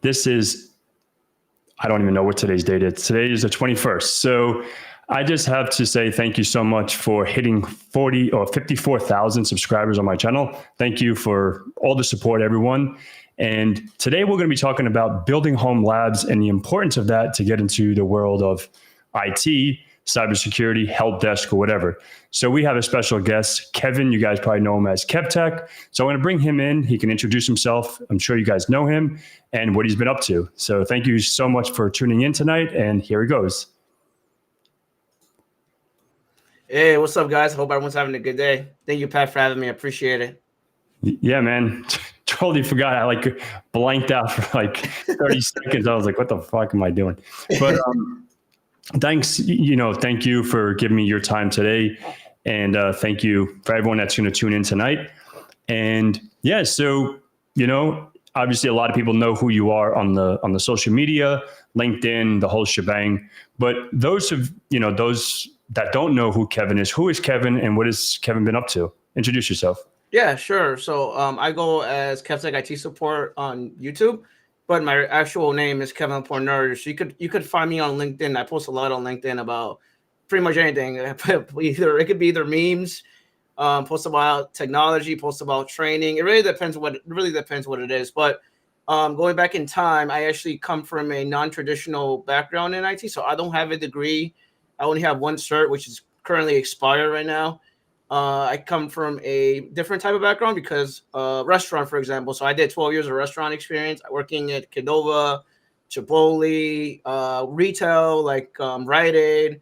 This is, I don't even know what today's date is. Today is the 21st. So I just have to say thank you so much for hitting 40 or 54,000 subscribers on my channel. Thank you for all the support, everyone. And today we're going to be talking about building home labs and the importance of that to get into the world of IT, cybersecurity, help desk, or whatever. So we have a special guest, Kevin. You guys probably know him as KevTech. So I'm going to bring him in. He can introduce himself. I'm sure you guys know him and what he's been up to. So thank you so much for tuning in tonight. And here he goes. Hey, what's up, guys? Hope everyone's having a good day. Thank you, Pat, for having me. I appreciate it. Yeah, man. Totally forgot. I blanked out for 30 seconds. I was like, what the fuck am I doing? But thanks, thank you for giving me your time today. And thank you for everyone that's going to tune in tonight. And yeah, so, obviously a lot of people know who you are on the social media, LinkedIn, the whole shebang. But those that don't know who Kevin is, who is Kevin and what has Kevin been up to? Introduce yourself. Yeah, sure. So I go as KevTech IT support on YouTube, but my actual name is Kevin Apolinario. So you could find me on LinkedIn. I post a lot on LinkedIn about pretty much anything. It could be either memes, post about technology, post about training. It really depends what it is. But going back in time, I actually come from a non-traditional background in IT. So I don't have a degree. I only have one cert, which is currently expired right now. I come from a different type of background because restaurant, for example. So I did 12 years of restaurant experience working at Qdoba, Chipotle, retail like Rite Aid,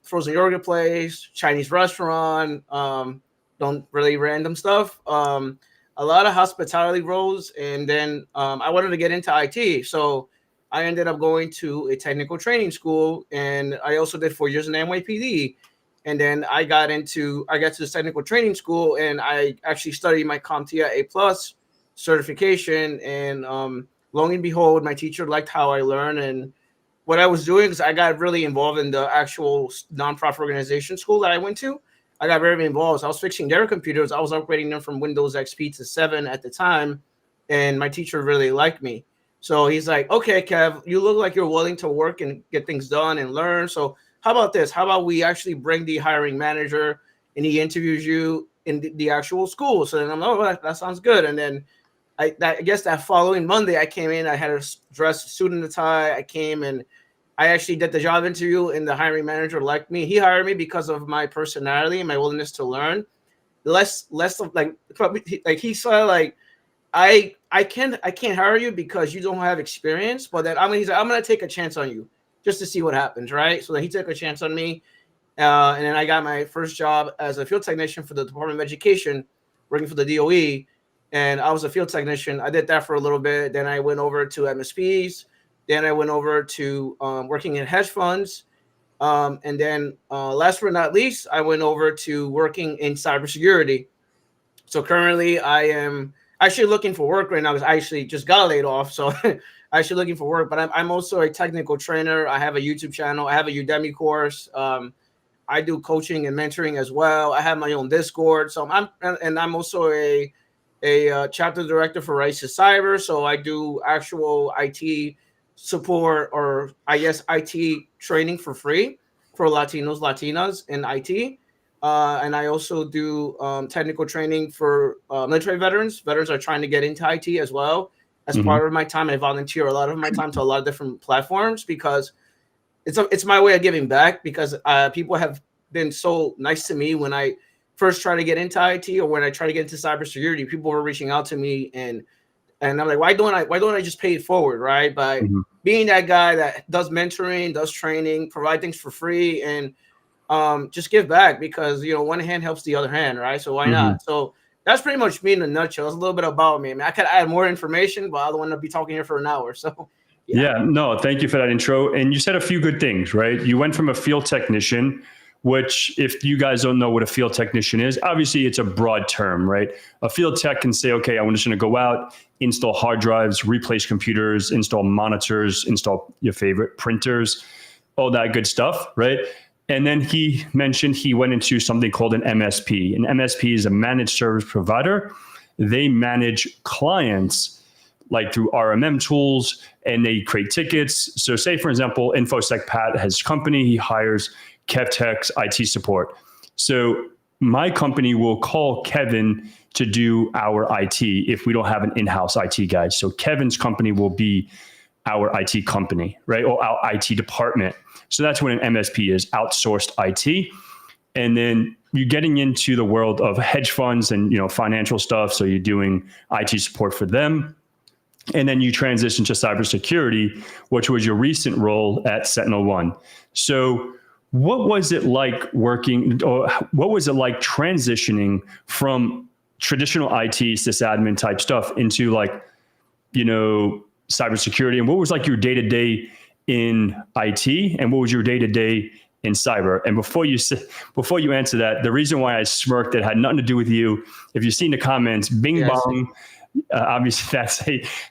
frozen yogurt place, Chinese restaurant, don't really random stuff. A lot of hospitality roles. And then I wanted to get into IT. So I ended up going to a technical training school, and I also did 4 years in NYPD. And then I got to the technical training school, and I actually studied my CompTIA A+ certification. And lo and behold, my teacher liked how I learned and what I was doing, because I got really involved in the actual nonprofit organization school that I went to. I got very involved. So I was fixing their computers. I was upgrading them from Windows XP to 7 at the time, and my teacher really liked me. So he's like, okay, Kev, you look like you're willing to work and get things done and learn. So how about this? How about we actually bring the hiring manager and he interviews you in the actual school? So then I'm like, oh, that sounds good. And then I guess that following Monday I came in, I had a dress, suit and a tie. I came and I actually did the job interview, and the hiring manager liked me. He hired me because of my personality and my willingness to learn. Less of he saw I can't hire you because you don't have experience, but then he's like, I'm gonna take a chance on you just to see what happens, right? So then he took a chance on me, and then I got my first job as a field technician for the Department of Education, working for the DOE, and I was a field technician. I did that for a little bit. Then I went over to MSPs. Then I went over to working in hedge funds, and then last but not least, I went over to working in cybersecurity. So currently, I am actually looking for work right now because I actually just got laid off. So I'm actually looking for work, but I'm also a technical trainer. I have a YouTube channel. I have a Udemy course. I do coaching and mentoring as well. I have my own Discord. So I'm also a chapter director for Rice to Cyber. So I do actual IT support, or I guess IT training for free for Latinos, Latinas in IT. And I also do technical training for military veterans. Veterans are trying to get into IT as well. As part of my time, I volunteer a lot of my time to a lot of different platforms because it's my way of giving back, because people have been so nice to me when I first try to get into IT or when I try to get into cybersecurity. People were reaching out to me and I'm like, why don't I just pay it forward, right? By being that guy that does mentoring, does training, provide things for free, and just give back, because one hand helps the other hand, right? So why not? So that's pretty much me in a nutshell. That's a little bit about me. I mean, I could add more information, but I don't want to be talking here for an hour. So yeah, no, thank you for that intro. And you said a few good things, right? You went from a field technician, which, if you guys don't know what a field technician is, obviously it's a broad term, right? A field tech can say, okay, I'm just going to go out, install hard drives, replace computers, install monitors, install your favorite printers, all that good stuff, right? And then he mentioned he went into something called an MSP. An MSP is a managed service provider. They manage clients like through RMM tools, and they create tickets. So say, for example, InfoSec Pat has his company, he hires KevTech's IT support. So my company will call Kevin to do our IT if we don't have an in-house IT guy. So Kevin's company will be our IT company, right? Or our IT department. So that's what an MSP is, outsourced IT. And then you're getting into the world of hedge funds and, you know, financial stuff. So you're doing IT support for them. And then you transition to cybersecurity, which was your recent role at SentinelOne. So what was it like working, or what was it like transitioning from traditional IT sysadmin type stuff into, like, you know, cybersecurity? And what was like your day-to-day in IT, and what was your day-to-day in cyber? And before you answer that, the reason why I smirked, it had nothing to do with you. If you've seen the comments, Bing Bong, obviously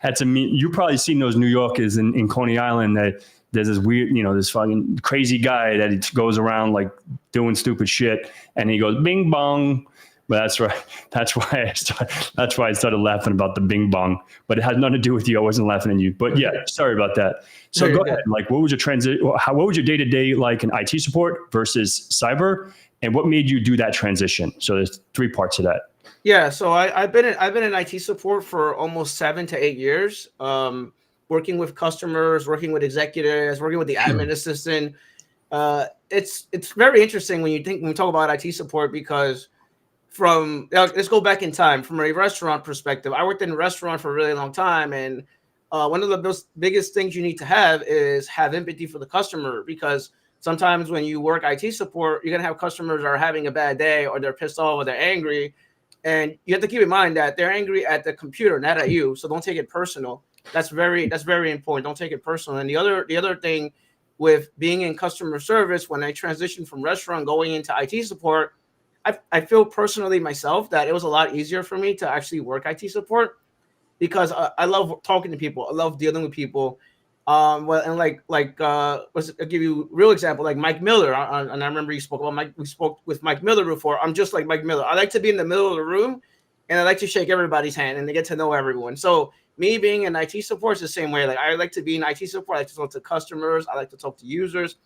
that's a meme. You've probably seen those New Yorkers in Coney Island that there's this weird, you know, this fucking crazy guy that he goes around like doing stupid shit, and he goes Bing Bong. But that's right. That's why I started laughing about the Bing Bong. But it had nothing to do with you. I wasn't laughing at you. But yeah, sorry about that. So go ahead. Like, what was your what was your day-to-day like in IT support versus cyber, and what made you do that transition? So there's 3 parts to that. Yeah, so I've been in IT support for almost 7 to 8 years, working with customers, working with executives, working with the admin assistant. It's very interesting when we talk about IT support, because let's go back in time from a restaurant perspective. I worked in a restaurant for a really long time, and one of the biggest things you need to have is have empathy for the customer, because sometimes when you work IT support, you're gonna have customers that are having a bad day, or they're pissed off, or they're angry. And you have to keep in mind that they're angry at the computer, not at you. So don't take it personal. That's very important. Don't take it personal. And the other thing with being in customer service, when I transitioned from restaurant going into IT support, I feel personally myself that it was a lot easier for me to actually work IT support, because I love talking to people. I love dealing with people. Well, and I'll give you a real example, like Mike Miller. And I remember we spoke with Mike Miller before. I'm just like Mike Miller. I like to be in the middle of the room, and I like to shake everybody's hand and to get to know everyone. So me being in IT support is the same way. Like, I like to be in IT support. I like to talk to customers. I like to talk to users.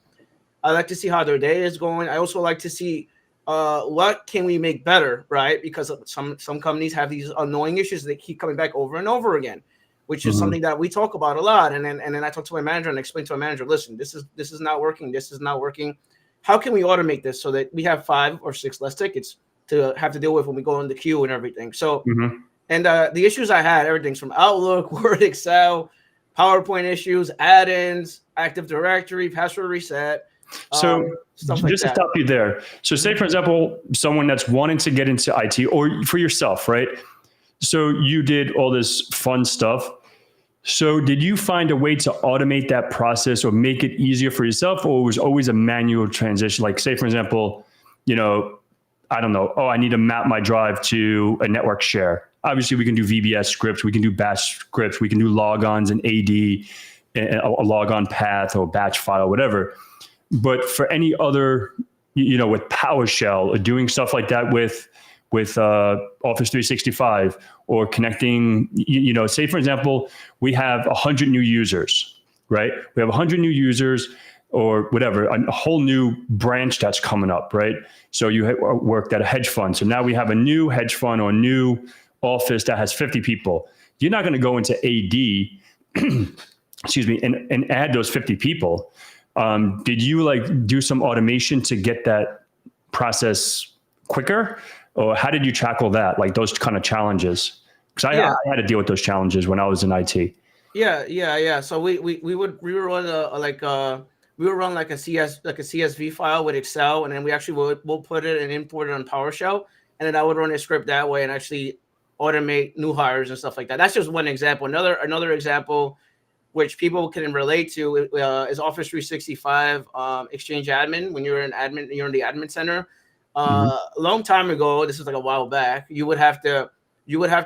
I like to see how their day is going. I also like to see what can we make better, right? Because some companies have these annoying issues that keep coming back over and over again, which is something that we talk about a lot. And then I talk to my manager and explain to my manager, listen, this is not working. This is not working. How can we automate this so that we have 5 or 6 less tickets to have to deal with when we go in the queue and everything? So, and the issues I had, everything's from Outlook, Word, Excel, PowerPoint issues, add-ins, Active Directory, password reset. So just to stop you there. So say, for example, someone that's wanting to get into IT, or for yourself, right? So you did all this fun stuff. So did you find a way to automate that process or make it easier for yourself, or it was always a manual transition? Like, say, for example, you know, I don't know, I need to map my drive to a network share. Obviously, we can do VBS scripts, we can do batch scripts, we can do logons and AD, a logon path or batch file, whatever. But for any other, you know, with PowerShell or doing stuff like that with Office 365 or connecting, you know, say, for example, we have 100 new users, right? We have 100 new users or whatever, a whole new branch that's coming up, right? So you worked at a hedge fund. So now we have a new hedge fund or a new office that has 50 people. You're not going to go into AD, excuse me, and add those 50 people. Did you like do some automation to get that process quicker? Or how did you tackle that? Like those kind of challenges? Because I had to deal with those challenges when I was in IT. Yeah. So we would run like a CSV file with Excel, and then we'll put it and import it on PowerShell, and then I would run a script that way and actually automate new hires and stuff like that. That's just one example. Another example, which people can relate to, is Office 365 Exchange Admin. When you're in the admin center. A long time ago, this is like a while back, you would have to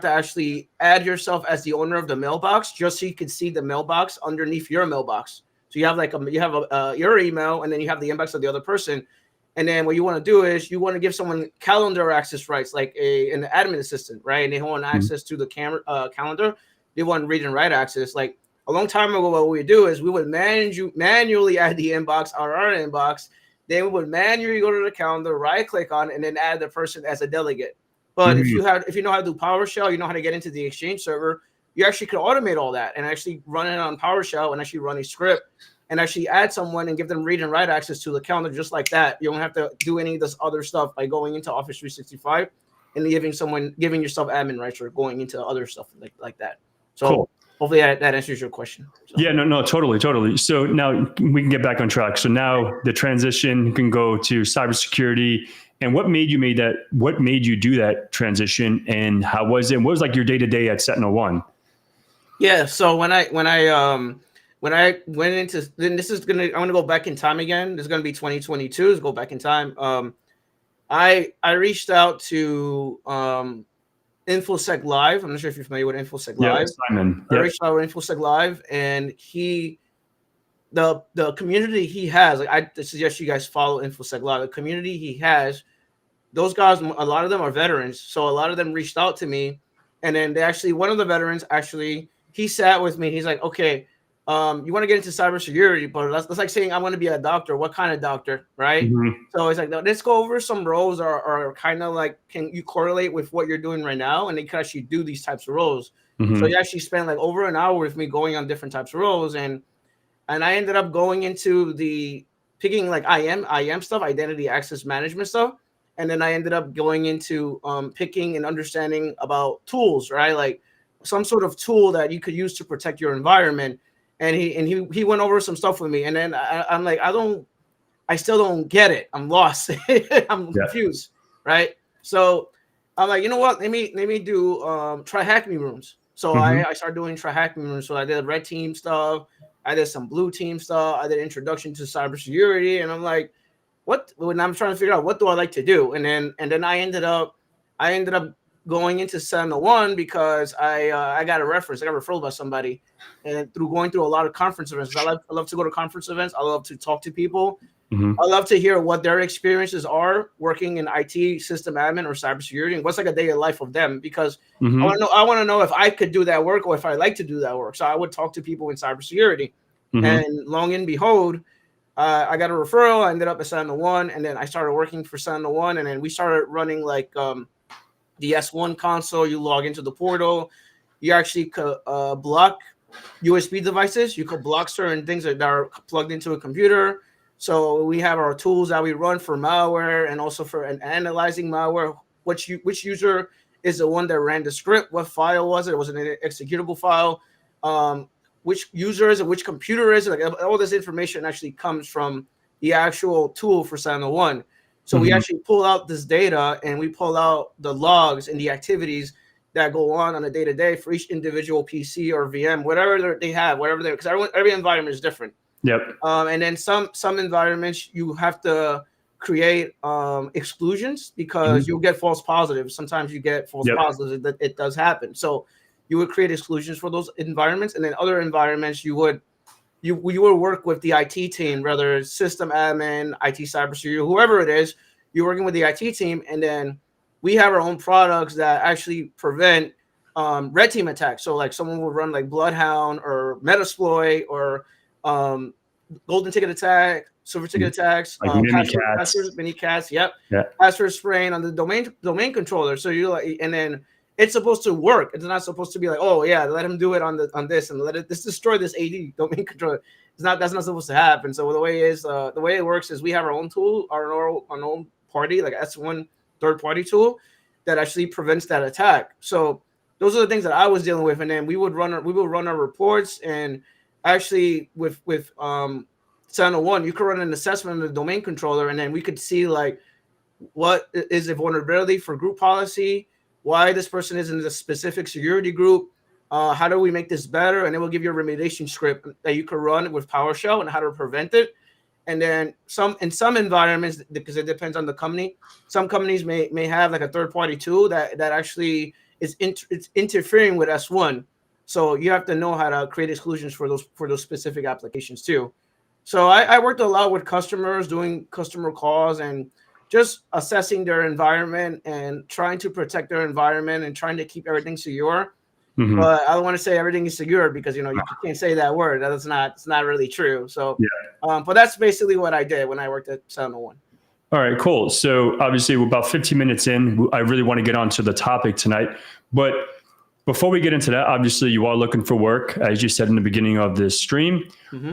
actually add yourself as the owner of the mailbox, just so you could see the mailbox underneath your mailbox. So you have your email, and then you have the inbox of the other person. And then what you want to do is you want to give someone calendar access rights, like an admin assistant, right? And they want access to the calendar. they want read and write access. Like a long time ago, what we would do is we would manually add the inbox on our inbox. Then we would manually go to the calendar, right click on, and then add the person as a delegate. But if you know how to do PowerShell, you know how to get into the Exchange server, you actually could automate all that and actually run it on PowerShell and actually run a script and actually add someone and give them read and write access to the calendar just like that. You don't have to do any of this other stuff by going into Office 365 and giving yourself admin rights or going into other stuff like that. So cool. Hopefully that answers your question. So. Yeah, no, totally. So now we can get back on track. So now the transition can go to cybersecurity. And what made you do that transition, and how was it? What was like your day-to-day at SentinelOne? Yeah, so when I went into, then I'm gonna go back in time again. This is gonna be 2022. Let's go back in time. I reached out to InfoSec Live. I'm not sure if you're familiar with InfoSec Live. Yeah, Simon. I reached out to InfoSec Live, and the community he has, like I suggest you guys follow InfoSec Live. The community he has, those guys, a lot of them are veterans, so a lot of them reached out to me, and then one of the veterans he sat with me. He's like, okay, you want to get into cybersecurity, but that's like saying I want to be a doctor. What kind of doctor, right? So it's like, let's go over some roles are kind of like, can you correlate with what you're doing right now? And they can actually do these types of roles. So he actually spent like over an hour with me going on different types of roles, and I ended up going into picking like IAM stuff, identity access management stuff, and then I ended up going into picking and understanding about tools, right? Like some sort of tool that you could use to protect your environment. And he went over some stuff with me, and then I'm like, I still don't get it. I'm lost. I'm confused, right? So I'm like, you know what? Let me do try hack me rooms. So I started doing try hack me rooms. So I did red team stuff. I did some blue team stuff. I did introduction to cybersecurity, and I'm like, what? When I'm trying to figure out what do I like to do, and then I ended up going into SentinelOne because I got a reference. I got referred by somebody, and through going through a lot of conference events. I love to go to conference events. I love to talk to people. I love to hear what their experiences are working in IT, system admin, or cybersecurity, and what's like a day of life of them. Because I want to know if I could do that work or if I like to do that work. So I would talk to people in cybersecurity, and long and behold, I got a referral. I ended up at SentinelOne, and then I started working for SentinelOne, and then we started running like the S1 console. You log into the portal. You actually could block USB devices. You could block certain things that are plugged into a computer. So we have our tools that we run for malware and also for analyzing malware. Which user is the one that ran the script? What file was it? It was an executable file. Which user is it? Which computer is it? Like all this information actually comes from the actual tool for SentinelOne. So we actually pull out this data and we pull out the logs and the activities that go on a day-to-day for each individual PC or VM, whatever they have, because every environment is different. Yep. And then some environments you have to create exclusions because you'll get false positives. Sometimes you get false positives. It does happen. So you would create exclusions for those environments, and then other environments you would work with the IT team, whether it's system admin, IT cybersecurity, whoever it is. You're working with the IT team, and then we have our own products that actually prevent red team attacks. So like someone will run like Bloodhound or Metasploit or golden ticket attack, silver ticket attacks, like Mini-Cats, password spraying on the domain controller. So you like, and then it's supposed to work. It's not supposed to be like, oh yeah, let him do it on this and let it destroy this AD domain controller. That's not supposed to happen. So the way it works is we have our own tool, our own party, like S1 third party tool that actually prevents that attack. So those are the things that I was dealing with, and then we would run our reports, and actually with SentinelOne, you could run an assessment of the domain controller, and then we could see like what is a vulnerability for group policy, why this person is in this specific security group, how do we make this better, and it will give you a remediation script that you could run with PowerShell and how to prevent it. And then in some environments, because it depends on the company, some companies may have like a third-party tool that actually is it's interfering with S1. So you have to know how to create exclusions for those specific applications too. So I worked a lot with customers, doing customer calls and just assessing their environment and trying to protect their environment and trying to keep everything secure. Mhm. But I don't want to say everything is secure because, you can't say that word. It's not really true. So, but that's basically what I did when I worked at 701. All right, cool. So obviously we're about 15 minutes in. I really want to get on to the topic tonight. But before we get into that, obviously you are looking for work, as you said in the beginning of this stream.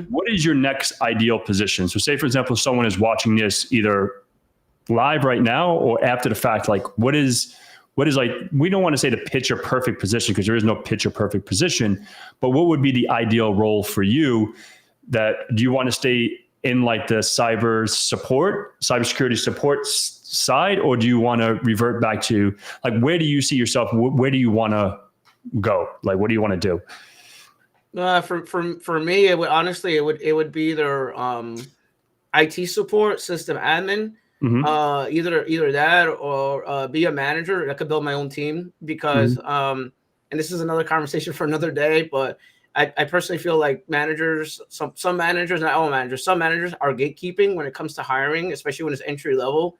What is your next ideal position? So say, for example, someone is watching this either live right now or after the fact, like what is like, we don't want to say the picture perfect position because there is no picture perfect position, but what would be the ideal role for you? That do you want to stay in like the cybersecurity support side, or do you want to revert back to like, where do you see yourself? Where do you want to go? Like, what do you want to do? For me, it would be either IT support, system admin, either that or be a manager. I could build my own team because and this is another conversation for another day, but I personally feel like managers, some managers, not all managers, some managers are gatekeeping when it comes to hiring, especially when it's entry level.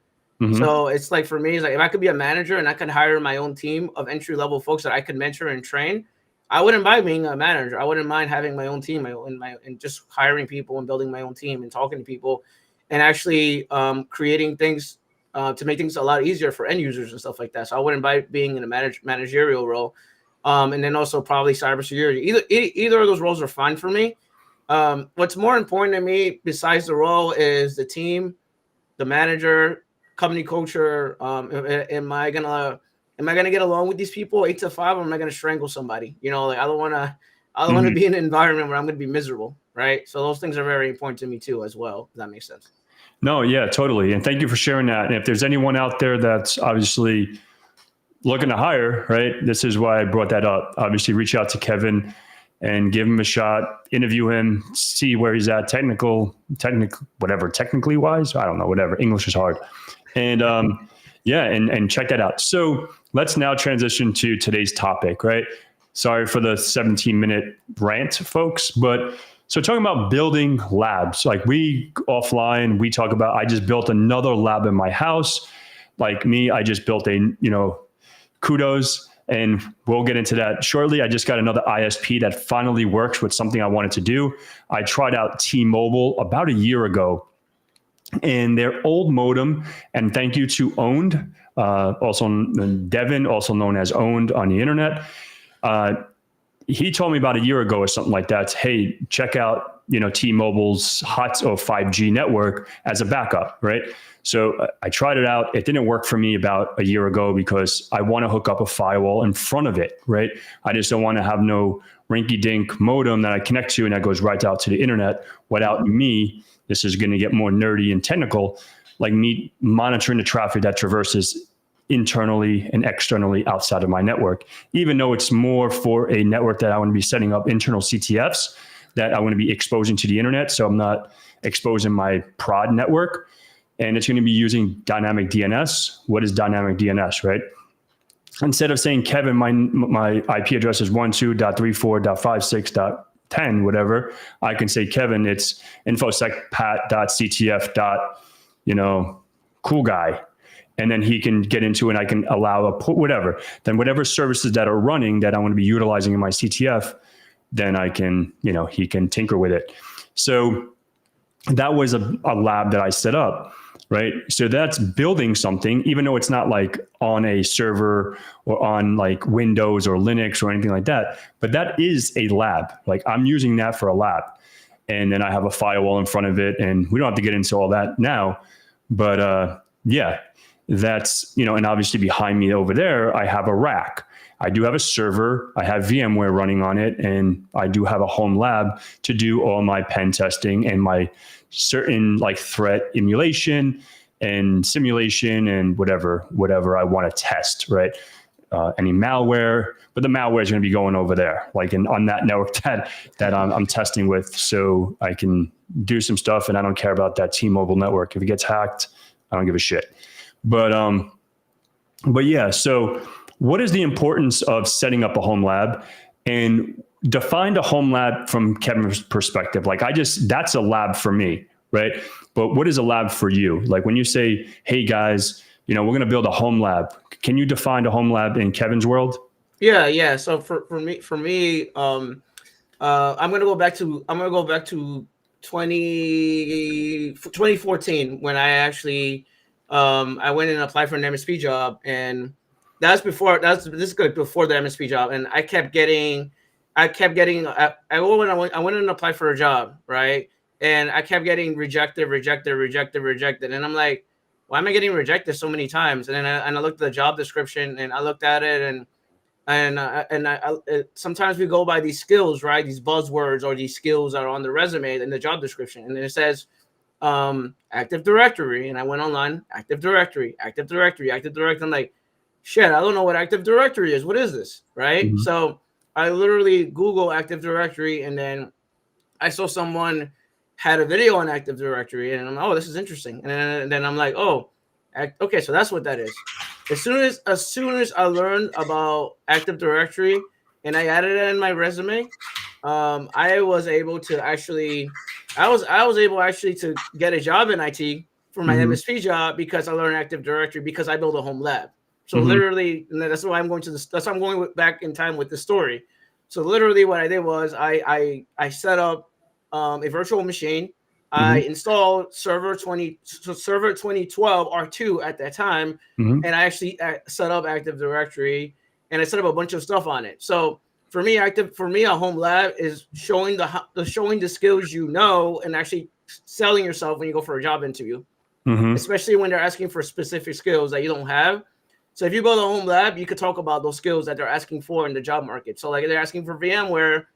So it's like, for me, it's like if I could be a manager and I could hire my own team of entry level folks that I could mentor and train, I wouldn't mind being a manager. I wouldn't mind having my own team and just hiring people and building my own team and talking to people and actually creating things to make things a lot easier for end users and stuff like that. So I wouldn't mind being in a managerial role. And then also probably cybersecurity. Either of those roles are fine for me. What's more important to me besides the role is the team, the manager, company culture. Am I gonna get along with these people 8 to 5, or am I gonna strangle somebody? Like I don't want to be in an environment where I'm gonna be miserable, right? So those things are very important to me too, as well. If that makes sense. No, yeah, totally. And thank you for sharing that. And if there's anyone out there that's obviously looking to hire, right? This is why I brought that up. Obviously, reach out to Kevin and give him a shot, interview him, see where he's at technically wise. I don't know, whatever. English is hard. And and check that out. So let's now transition to today's topic, right? Sorry for the 17-minute rant, folks, but so talking about building labs, like we offline, we talk about, I just built another lab in my house. Like me, I just built kudos, and we'll get into that shortly. I just got another ISP that finally works with something I wanted to do. I tried out T-Mobile about a year ago, and their old modem, and thank you to Owned, also Devin, also known as Owned on the internet. He told me about a year ago or something like that, hey, check out, T-Mobile's hot or 5G network as a backup, right? So I tried it out. It didn't work for me about a year ago because I want to hook up a firewall in front of it, right? I just don't want to have no rinky-dink modem that I connect to and that goes right out to the internet without me. This is going to get more nerdy and technical, like me monitoring the traffic that traverses internally and externally outside of my network, even though it's more for a network that I want to be setting up internal CTFs that I want to be exposing to the internet. So I'm not exposing my prod network. And it's going to be using dynamic DNS. What is dynamic DNS, right? Instead of saying, Kevin, my IP address is 12.34.56.10, whatever, I can say, Kevin, it's infosecpat.ctf. Cool guy. And then he can get into it and I can allow whatever. Then whatever services that are running that I want to be utilizing in my CTF, then I can, he can tinker with it. So that was a lab that I set up. Right. So that's building something, even though it's not like on a server or on like Windows or Linux or anything like that. But that is a lab. Like I'm using that for a lab. And then I have a firewall in front of it. And we don't have to get into all that now. But that's, and obviously behind me over there, I have a rack. I do have a server. I have VMware running on it. And I do have a home lab to do all my pen testing and my certain like threat emulation and simulation and whatever I want to test, right? Any malware, but the malware is going to be going over there, like on that network that I'm testing with, so I can do some stuff. And I don't care about that T-Mobile network. If it gets hacked, I don't give a shit. But yeah. So what is the importance of setting up a home lab? And define a home lab from Kevin's perspective. Like that's a lab for me, right? But what is a lab for you? Like when you say, hey guys, we're going to build a home lab. Can you define a home lab in Kevin's world? Yeah. So for me, I'm gonna go back to 2014 when I actually I went and applied for an MSP job, and this is good before the MSP job, and I went and applied for a job, right, and I kept getting rejected, and I'm like, why am I getting rejected so many times? And then I looked at the job description and I looked at it, and sometimes we go by these skills, right? These buzzwords or these skills that are on the resume and the job description, and then it says Active Directory, and I went online, Active Directory. I'm like, shit, I don't know what Active Directory is. What is this, right? Mhm. So I literally Google Active Directory, and then I saw someone had a video on Active Directory, and I'm like, oh, this is interesting. And then I'm like, oh, okay, so that's what that is. As soon as I learned about Active Directory and I added it in my resume, I was able to actually, I was able actually to get a job in IT for my Mhm. MSP job because I learned Active Directory because I built a home lab. So Mhm. literally, and that's why I'm going to this. That's why I'm going back in time with the story. So literally, what I did was I set up a virtual machine. I Mhm. installed server 2012 R2 at that time, Mhm. and I actually set up Active Directory, and I set up a bunch of stuff on it. So for me, a home lab is showing the skills you know, and actually selling yourself when you go for a job interview, Mhm. especially when they're asking for specific skills that you don't have. So if you go to a home lab, you could talk about those skills that they're asking for in the job market. So like they're asking for VMware,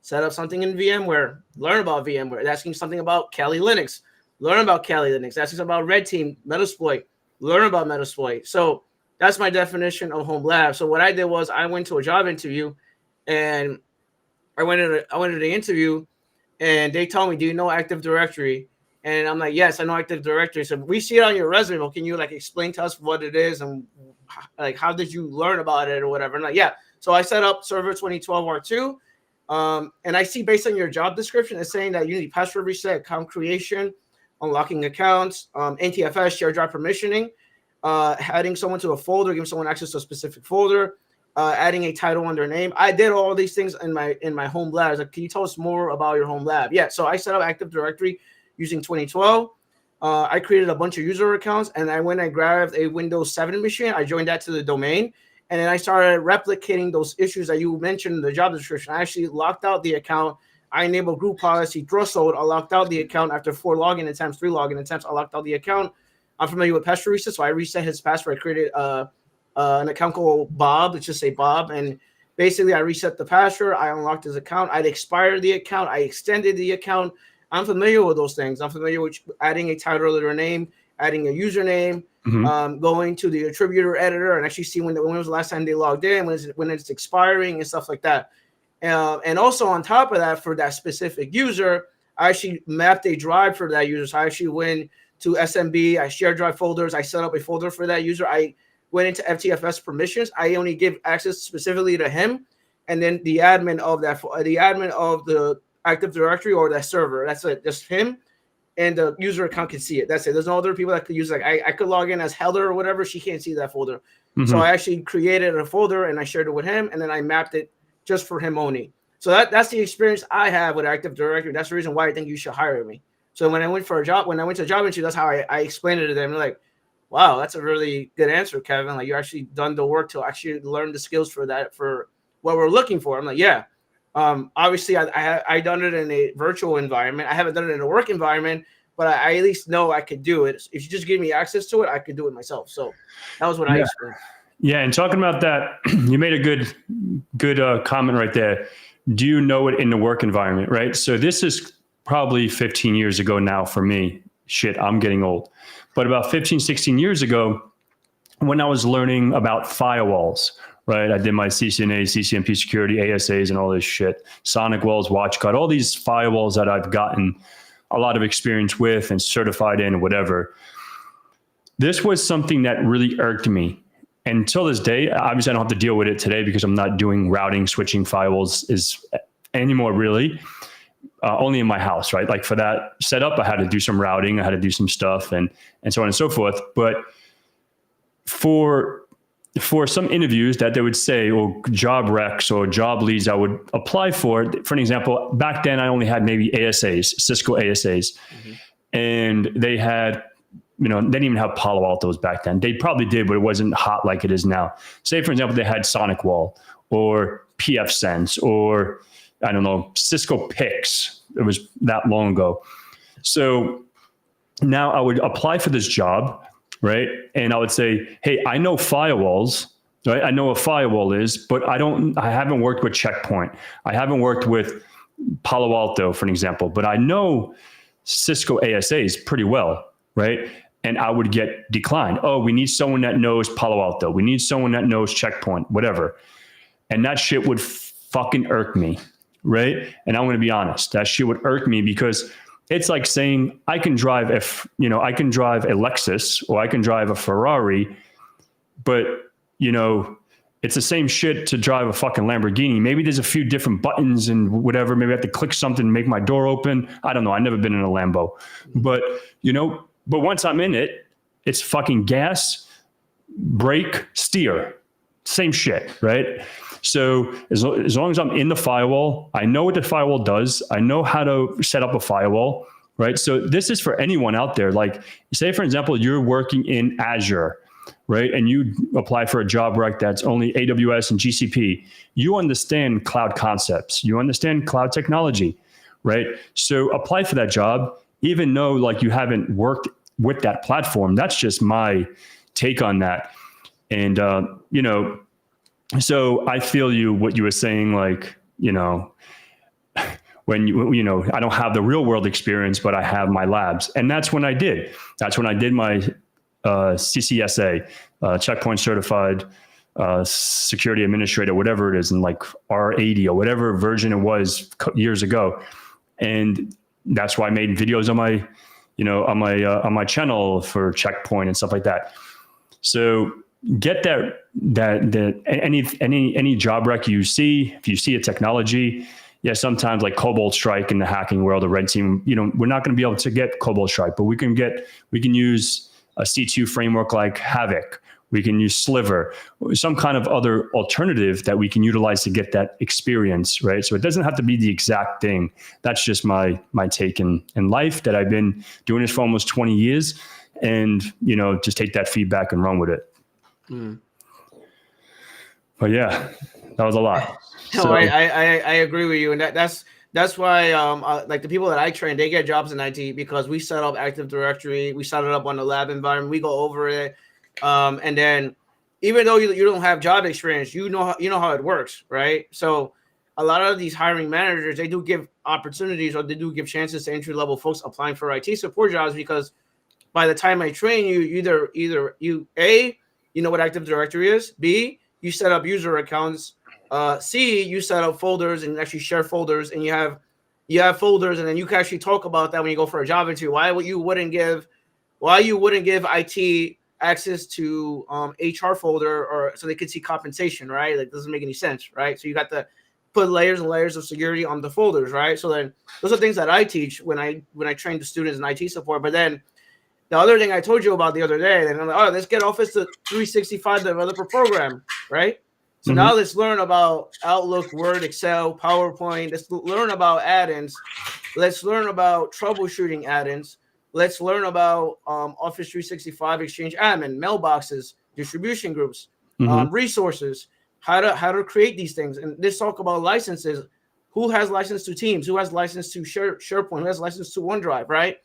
set up something in VMware, learn about VMware. They're asking something about Kali Linux, learn about Kali Linux. They're asking about Red Team, Metasploit, learn about Metasploit. So that's my definition of home lab. So what I did was I went to a job interview, and I went to the interview, and they told me, "Do you know Active Directory?" And I'm like, "Yes, I know Active Directory." So we see it on your resume. Well, can you like explain to us what it is and like how did you learn about it or whatever? And like, yeah. So I set up Server 2012 R2, and I see based on your job description, it's saying that you need password reset, account creation, unlocking accounts, NTFS, share drive permissioning, adding someone to a folder, giving someone access to a specific folder, adding a title under name. I did all these things in my home lab. I was like, can you tell us more about your home lab? Yeah, so I set up Active Directory using 2012. I created a bunch of user accounts, and I grabbed a Windows 7 machine. I joined that to the domain, and then I started replicating those issues that you mentioned in the job description. I actually locked out the account. I enabled group policy threshold. I locked out the account after 4 login attempts, 3 login attempts. I locked out the account. I'm familiar with password reset, so I reset his password. I created an account called Bob. Let's just say Bob. And basically, I reset the password. I unlocked his account. I'd expired the account. I extended the account. I'm familiar with those things. I'm familiar with adding a title to their name, adding a username, Mhm. going to the attributor editor and actually see when was the last time they logged in, when it's expiring and stuff like that. And also on top of that, for that specific user, I actually mapped a drive for that user. So I actually went to SMB, I shared drive folders, I set up a folder for that user. I went into FTFS permissions. I only give access specifically to him, and then the admin of the Active Directory or that server. That's it, just him, and the user account can see it. That's it. There's no other people that could use it. Like I could log in as Heather or whatever. She can't see that folder. So I Mhm. actually created a folder and I shared it with him, and then I mapped it just for him only. So that's the experience I have with Active Directory. That's the reason why I think you should hire me. So when I went to a job interview, that's how I explained it to them. They're like, wow, that's a really good answer, Kevin. Like you actually done the work to actually learn the skills for that, for what we're looking for. I'm like, yeah. Obviously, I done it in a virtual environment. I haven't done it in a work environment, but I at least know I could do it. If you just give me access to it, I could do it myself. So that was what I Yeah. experienced. Yeah. And talking about that, you made a good comment right there. Do you know it in the work environment? Right. So this is probably 15 years ago now for me. Shit, I'm getting old. But about 15, 16 years ago, when I was learning about firewalls, right? I did my CCNA, CCNP security, ASAs, and all this shit. Sonic Wells, WatchGuard, all these firewalls that I've gotten a lot of experience with and certified in, whatever. This was something that really irked me. And until this day, obviously I don't have to deal with it today because I'm not doing routing, switching firewalls is anymore really. Only in my house, right? Like for that setup, I had to do some routing, I had to do some stuff and so on and so forth. But for for some interviews that they would say, or job recs or job leads I would apply for an example, back then I only had maybe ASAs, Cisco ASAs, and they had, they didn't even have Palo Altos back then. They probably did, but it wasn't hot like it is now. Say, for example, they had SonicWall or PFSense or, I don't know, Cisco Pix. It was that long ago. So now I would apply for this job, right? And I would say, hey, I know firewalls, right? I know what firewall is, but I haven't worked with Checkpoint. I haven't worked with Palo Alto, for an example, but I know Cisco ASAs pretty well, right? And I would get declined. Oh, we need someone that knows Palo Alto. We need someone that knows Checkpoint, whatever. And that shit would fucking irk me, right? And I'm going to be honest, that shit would irk me because it's like saying I can drive a Lexus or I can drive a Ferrari, but it's the same shit to drive a fucking Lamborghini. Maybe there's a few different buttons and whatever. Maybe I have to click something to make my door open. I don't know. I've never been in a Lambo, but once I'm in it, it's fucking gas, brake, steer, same shit, right? So as long as I'm in the firewall, I know what the firewall does. I know how to set up a firewall, right? So this is for anyone out there. Like, say, for example, you're working in Azure, right? And you apply for a job rec that's only AWS and GCP. You understand cloud concepts. You understand cloud technology, right? So apply for that job, even though like you haven't worked with that platform. That's just my take on that. And, so I feel what you were saying, like, when I don't have the real world experience, but I have my labs. And that's when I did my CCSA, Checkpoint Certified Security Administrator, whatever it is, in like R80 or whatever version it was years ago. And that's why I made videos on my, on my channel for Checkpoint and stuff like that. So get that any job rec you see, if you see a technology, sometimes like Cobalt Strike in the hacking world, the red team, we're not going to be able to get Cobalt Strike, but we can use a C2 framework like Havoc. We can use Sliver, some kind of other alternative that we can utilize to get that experience, right? So it doesn't have to be the exact thing. That's just my take in life, that I've been doing this for almost 20 years, and just take that feedback and run with it. But yeah, that was a lot. No, I agree with you, and that's why like the people that I train, they get jobs in IT because we set up Active Directory, we set it up on the lab environment, we go over it, and then even though you don't have job experience, you know how it works, right? So a lot of these hiring managers, they do give opportunities, or they do give chances to entry level folks applying for IT support jobs, because by the time I train you, either you you know what Active Directory is. B, you set up user accounts. C, you set up folders and actually share folders, and you have folders, and then you can actually talk about that when you go for a job interview. Why you wouldn't give IT access to HR folder, or so they could see compensation, right? Like, doesn't make any sense, right? So you got to put layers and layers of security on the folders, right? So then those are things that I teach when I train the students in IT support. But then the other thing I told you about the other day, and I'm like, let's get Office 365 developer program, right? So now let's learn about Outlook, Word, Excel, PowerPoint. Let's learn about add-ins. Let's learn about troubleshooting add-ins. Let's learn about Office 365 Exchange admin, mailboxes, distribution groups, resources, how to create these things. And let's talk about licenses. Who has license to Teams? Who has license to SharePoint? Who has license to OneDrive, right?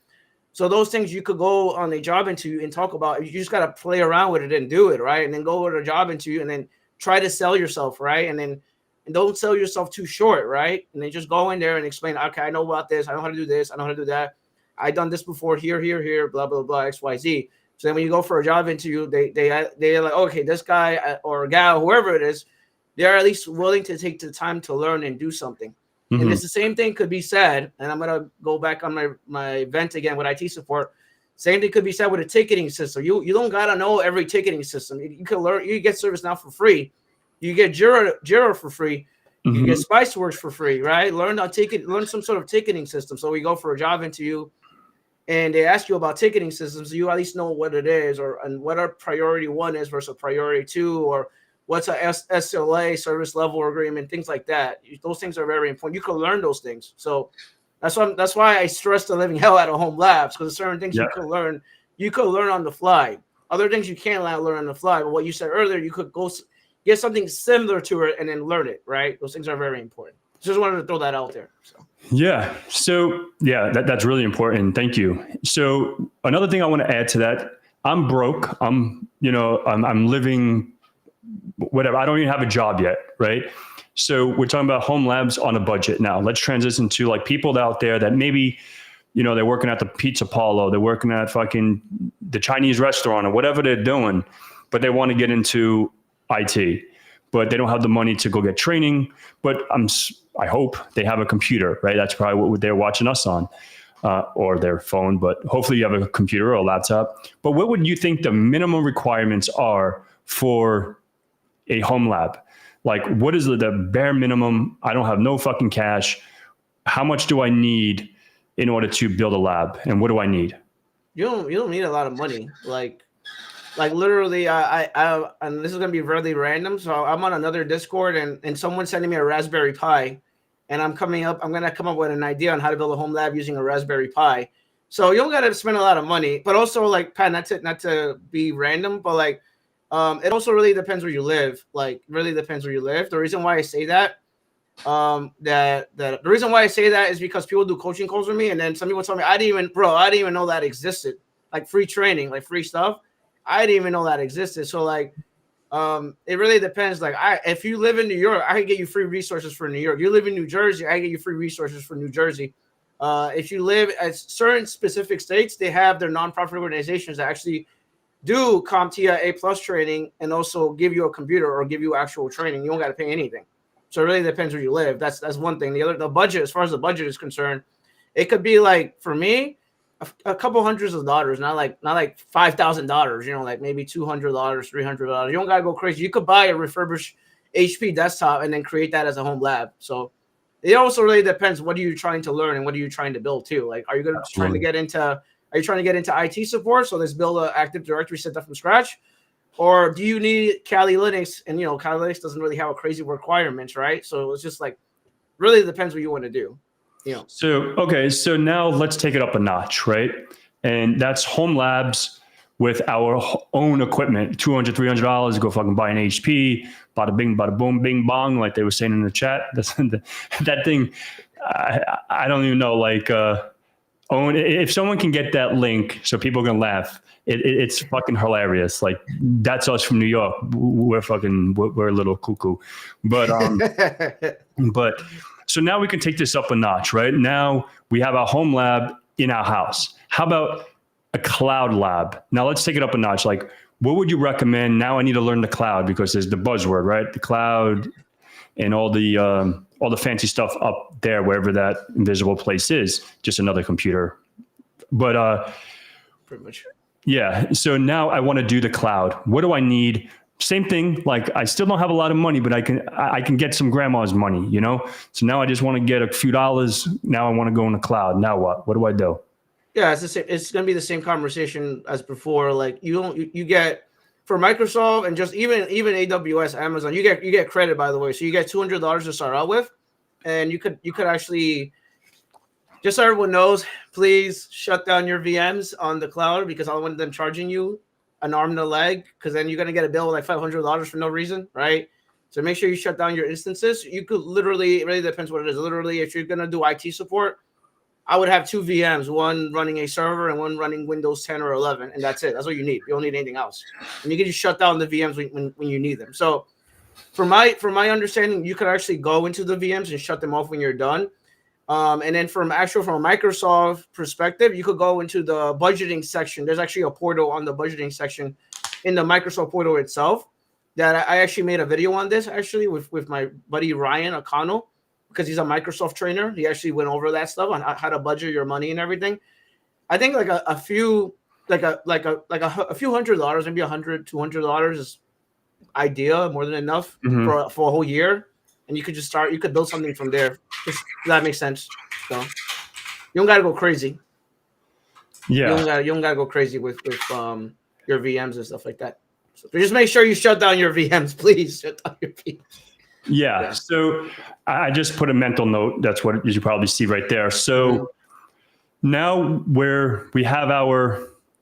So those things you could go on a job interview and talk about. You just got to play around with it and do it, right? And then go to a job interview and then try to sell yourself, right? And don't sell yourself too short, right? And then just go in there and explain, okay, I know about this. I know how to do this. I know how to do that. I done this before here, blah, blah, blah, X, Y, Z. So then when you go for a job interview, they're like, okay, this guy or gal, whoever it is, they're at least willing to take the time to learn and do something. And it's the same thing could be said, and I'm going to go back on my vent again with IT support. Same thing could be said with a ticketing system. You don't got to know every ticketing system. You can learn. You get ServiceNow for free. You get Jira for free. You get Spiceworks for free, right? Learn some sort of ticketing system. So we go for a job interview, and they ask you about ticketing systems, you at least know what it is, and what a priority 1 is versus priority 2, or what's a SLA, service level agreement, things like that. Those things are very important. You can learn those things. So that's why I stress the living hell out of home labs, because certain things you could learn on the fly. Other things you can't learn on the fly. But what you said earlier, you could go get something similar to it and then learn it, right? Those things are very important. Just wanted to throw that out there. So that's really important. Thank you. So another thing I want to add to that, I'm broke. I'm living whatever. I don't even have a job yet, right? So we're talking about home labs on a budget now. Let's transition to like people out there that maybe, they're working at the Pizza Paulo, they're working at fucking the Chinese restaurant or whatever they're doing, but they want to get into IT, but they don't have the money to go get training. But I hope they have a computer, right? That's probably what they're watching us on, or their phone, but hopefully you have a computer or a laptop. But what would you think the minimum requirements are for a home lab? Like, what is the bare minimum? I don't have no fucking cash. How much do I need in order to build a lab? And what do I need? You don't need a lot of money. Like literally, I and this is gonna be really random. So I'm on another Discord, and someone's sending me a Raspberry Pi, and I'm gonna come up with an idea on how to build a home lab using a Raspberry Pi. So you don't gotta spend a lot of money, but also like Pat, not to be random, but like it also really depends where you live. Like really depends where you live. The reason why I say that, the reason why I say that is because people do coaching calls with me, and then some people tell me I didn't even know that existed. Like free training, like free stuff. I didn't even know that existed. So like, it really depends. Like if you live in New York, I can get you free resources for New York. You live in New Jersey, I can get you free resources for New Jersey. If you live at certain specific states, they have their nonprofit organizations that actually do CompTIA A+ training and also give you a computer or give you actual training. You don't got to pay anything. So it really depends where you live. That's one thing. The budget, as far as the budget is concerned, it could be like, for me, a couple hundreds of dollars, not like $5,000, like maybe $200, $300. You don't got to go crazy. You could buy a refurbished HP desktop and then create that as a home lab. So it also really depends. What are you trying to learn and what are you trying to build too? Like, are you trying to get into IT support? So let's build an Active Directory set up from scratch. Or do you need Kali Linux? And, Kali Linux doesn't really have a crazy requirements, right? So it's just like, really depends what you want to do. So now let's take it up a notch, right? And that's home labs with our own equipment, $200, $300, go fucking buy an HP, bada bing, bada boom, bing bong, like they were saying in the chat. That thing, I don't even know, like, if someone can get that link so people can laugh, it's fucking hilarious. Like, that's us from New York. We're a little cuckoo. But so now we can take this up a notch, right? Now we have our home lab in our house. How about a cloud lab? Now let's take it up a notch. Like, what would you recommend? Now I need to learn the cloud because there's the buzzword, right? The cloud and all the fancy stuff up there, wherever that invisible place is, just another computer. But pretty much. Yeah. So now I want to do the cloud. What do I need? Same thing. Like, I still don't have a lot of money, but I can get some grandma's money, So now I just want to get a few dollars. Now I want to go in the cloud. Now what? What do I do? Yeah, it's the same. It's going to be the same conversation as before. Like you get for Microsoft and just even AWS, Amazon, you get credit, by the way. So you get $200 to start out with, and you could actually, just so everyone knows, please shut down your VMs on the cloud, because I don't want them charging you an arm and a leg, because then you're going to get a bill of like $500 for no reason, right? So make sure you shut down your instances. You could literally, it really depends what it is. Literally, if you're going to do IT support, I would have 2 VMs, one running a server and one running Windows 10 or 11, and that's it. That's what you need. You don't need anything else. And you can just shut down the VMs when you need them. So from my understanding, you could actually go into the VMs and shut them off when you're done. And then from a Microsoft perspective, you could go into the budgeting section. There's actually a portal on the budgeting section in the Microsoft portal itself that I actually made a video on this actually with my buddy Ryan O'Connell, because he's a Microsoft trainer. He actually went over that stuff on how to budget your money and everything. I think like a few $100, maybe $100, $200 is ideal, more than enough for a whole year. And you could just start. You could build something from there. If that makes sense. So you don't gotta go crazy. Yeah. You don't gotta go crazy with your VMs and stuff like that. So just make sure you shut down your VMs, please. Shut down your VMs. Yeah. So I just put a mental note. That's what you probably see right there. So now where we have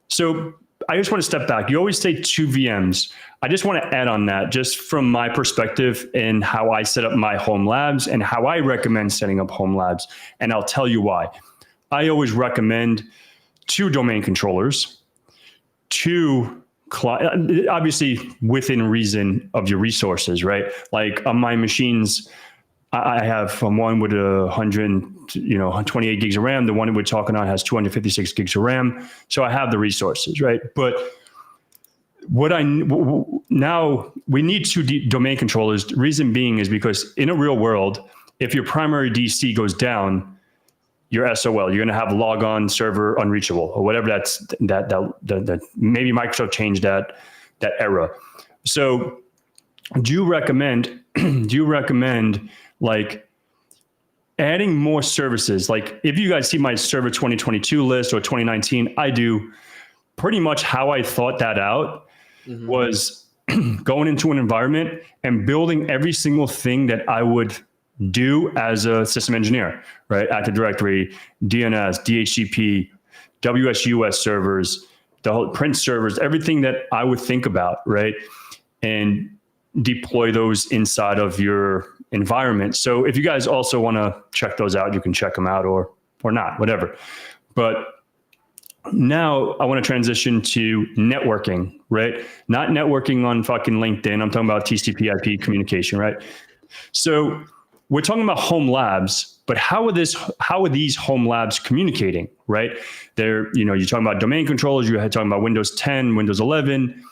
so I just want to step back. You always say 2 VMs. I just want to add on that just from my perspective and how I set up my home labs and how I recommend setting up home labs. And I'll tell you why. I always recommend 2 domain controllers, 2 obviously within reason of your resources, right? Like on my machines, I have one with 128 gigs of RAM. The one we're talking on has 256 gigs of RAM. So I have the resources, right? But now we need 2 domain controllers. The reason being is because in a real world, if your primary DC goes down, you're SOL. You're going to have logon server unreachable or whatever that maybe Microsoft changed that era. So do you recommend like adding more services? Like if you guys see my server 2022 list or 2019, I do pretty much how I thought that out was going into an environment and building every single thing that I would do as a system engineer, right? Active Directory, DNS, DHCP, WSUS servers, the whole print servers, everything that I would think about, right? And deploy those inside of your environment. So if you guys also want to check those out, you can check them out or not, whatever. But now I want to transition to networking, right? Not networking on fucking LinkedIn. I'm talking about TCP/IP communication, right? So we're talking about home labs, but how are these home labs communicating, right? You're talking about domain controllers, you're talking about Windows 10, Windows 11,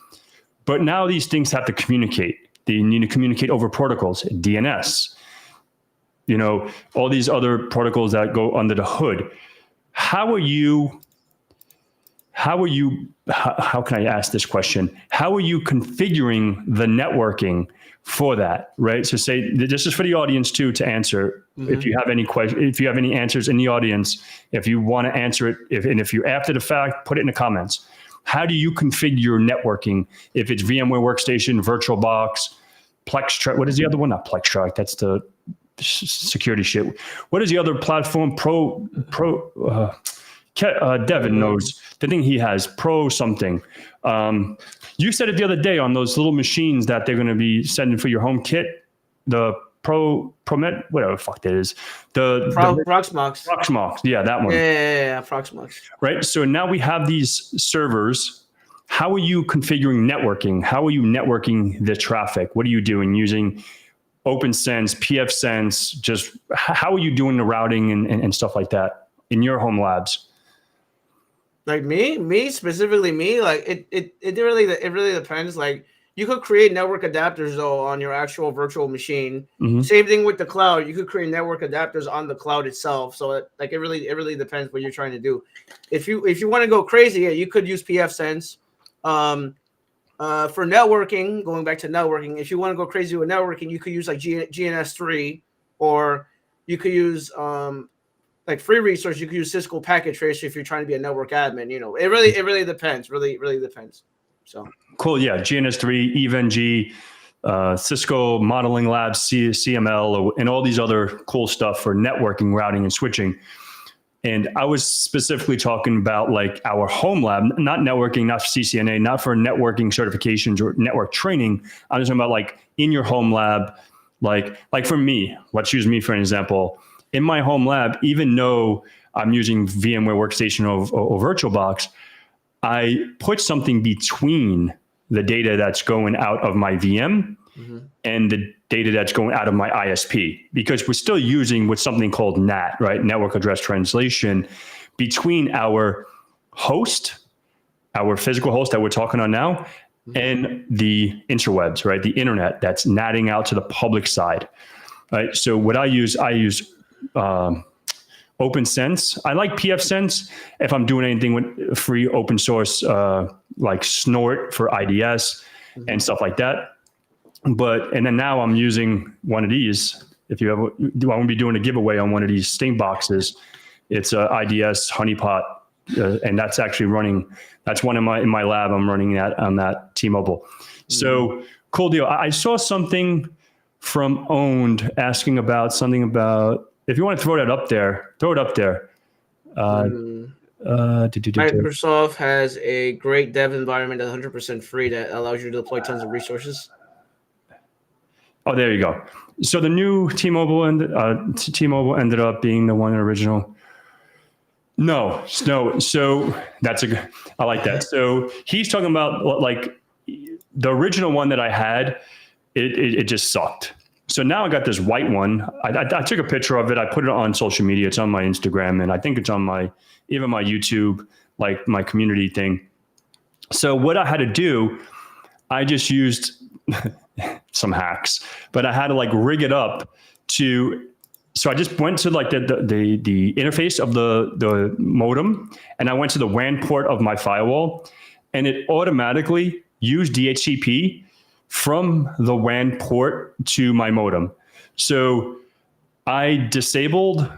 but now these things have to communicate. They need to communicate over protocols, DNS, all these other protocols that go under the hood. How can I ask this question? How are you configuring the networking for that, right? So say, this is for the audience too, to answer. If you have any questions, if you have any answers in the audience, if you want to answer it, if you're after the fact, put it in the comments. How do you configure your networking? If it's VMware Workstation, VirtualBox, Plextrack, what is the other one? Not Plextrack, that's the security shit. What is the other platform? Devin knows the thing he has, Pro something. You said it the other day on those little machines that they're going to be sending for your home kit, the Promet, whatever the fuck that is. Proxmox. Proxmox, yeah, that one. Yeah, Proxmox. Right, so now we have these servers. How are you configuring networking? How are you networking the traffic? What are you doing? Using OpenSense, pfSense, just how are you doing the routing and stuff like that in your home labs? Like me specifically, like it really depends. Like you could create network adapters though on your actual virtual machine. Same thing with the cloud. You could create network adapters on the cloud itself. So it really depends what you're trying to do. If you want to go crazy, yeah, you could use pfSense. For networking, going back to networking, if you want to go crazy with networking, you could use like GNS3, or you could use like free resource. You could use Cisco Packet Tracer if you're trying to be a network admin. It really depends. Really depends. So cool. Yeah, GNS3, EVNG, Cisco Modeling Labs, CML, and all these other cool stuff for networking, routing, and switching. And I was specifically talking about like our home lab, not networking, not CCNA, not for networking certifications or network training. I'm just talking about like in your home lab, like for me, let's use me for an example. In my home lab, even though I'm using VMware Workstation or VirtualBox, I put something between the data that's going out of my VM and the data that's going out of my ISP, because we're still using what's something called NAT, right? Network Address Translation, between our host, our physical host that we're talking on now, and the interwebs, right? The internet that's natting out to the public side, right? So what I use OpenSense. I like pfSense if I'm doing anything with free open source, like Snort for IDS and stuff like that. And then now I'm using one of these. If you ever, I won't be doing a giveaway on one of these Sting boxes. It's a IDS honeypot and that's actually running. That's one in my lab. I'm running that on that T-Mobile. So cool deal. I saw something from Owned asking about something about, if you want to throw it up there. Microsoft has a great dev environment that's 100% free that allows you to deploy tons of resources. Oh, there you go. So the new T-Mobile ended up being the one original. No. So that's I like that. So he's talking about like the original one that I had. It just sucked. So now I got this white one. I took a picture of it. I put it on social media. It's on my Instagram, and I think it's on even my YouTube, like my community thing. So what I had to do, I just used some hacks, but I had to like rig it up so I just went to like the interface of the modem, and I went to the WAN port of my firewall, and it automatically used DHCP from the WAN port to my modem. So I disabled,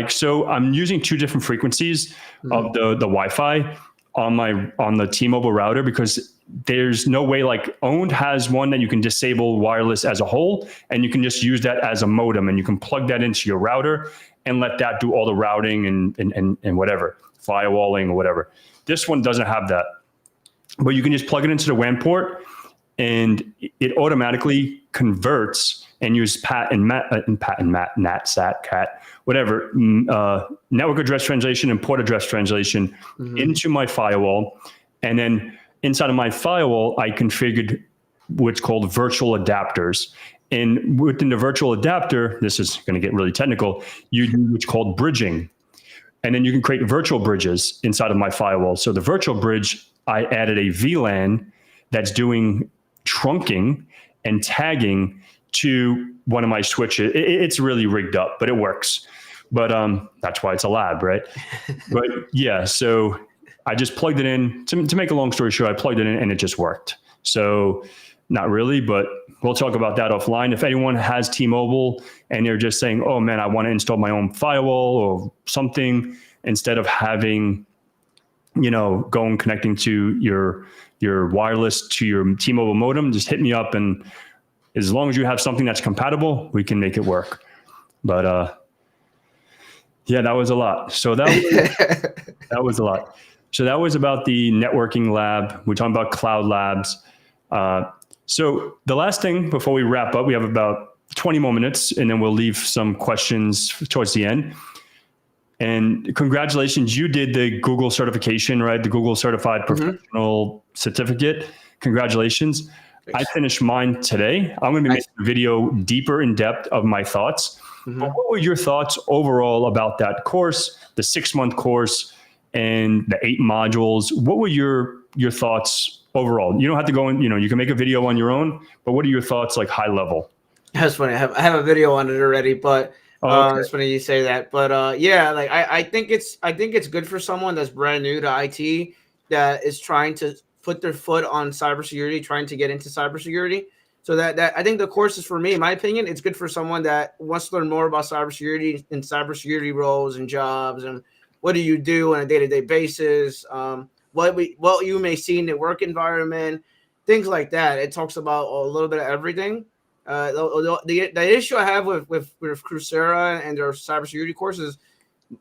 so I'm using 2 different frequencies of the Wi-Fi on the T-Mobile router, because there's no way, like Owned has one that you can disable wireless as a whole, and you can just use that as a modem, and you can plug that into your router and let that do all the routing and whatever, firewalling or whatever. This one doesn't have that, but you can just plug it into the WAN port, and it automatically converts and use NAT, SAT, CAT, whatever, network address translation and port address translation into my firewall. And then inside of my firewall, I configured what's called virtual adapters. And within the virtual adapter, this is going to get really technical, you do what's called bridging. And then you can create virtual bridges inside of my firewall. So the virtual bridge, I added a VLAN that's doing trunking and tagging to one of my switches. It's really rigged up, but it works. But that's why it's a lab, right? But yeah, so I just plugged it in. To make a long story short, I plugged it in and it just worked. So not really, but we'll talk about that offline. If anyone has T-Mobile and they're just saying, oh man, I want to install my own firewall or something, instead of having, connecting to your wireless to your T-Mobile modem, just hit me up, and as long as you have something that's compatible, we can make it work. But yeah, that was a lot. So that was a lot. So that was about the networking lab. We're talking about cloud labs. So the last thing before we wrap up, we have about 20 more minutes, and then we'll leave some questions towards the end. And congratulations, you did the Google certification, right? The Google Certified Professional Certificate. Congratulations. Thanks. I finished mine today. I'm going to be making a video deeper in depth of my thoughts. But what were your thoughts overall about that course, the 6-month course, and the 8 modules? What were your thoughts overall? You don't have to go in, you can make a video on your own, but what are your thoughts, like high level? That's funny. I have a video on it already, but it's funny you say that. But yeah, like I think it's good for someone that's brand new to IT, that is trying to put their foot on cybersecurity, trying to get into cybersecurity. So that I think the course is, for me, in my opinion, it's good for someone that wants to learn more about cybersecurity and cybersecurity roles and jobs, and what do you do on a day-to-day basis, what you may see in the work environment, things like that. It talks about a little bit of everything. The issue I have with Coursera and their cybersecurity courses,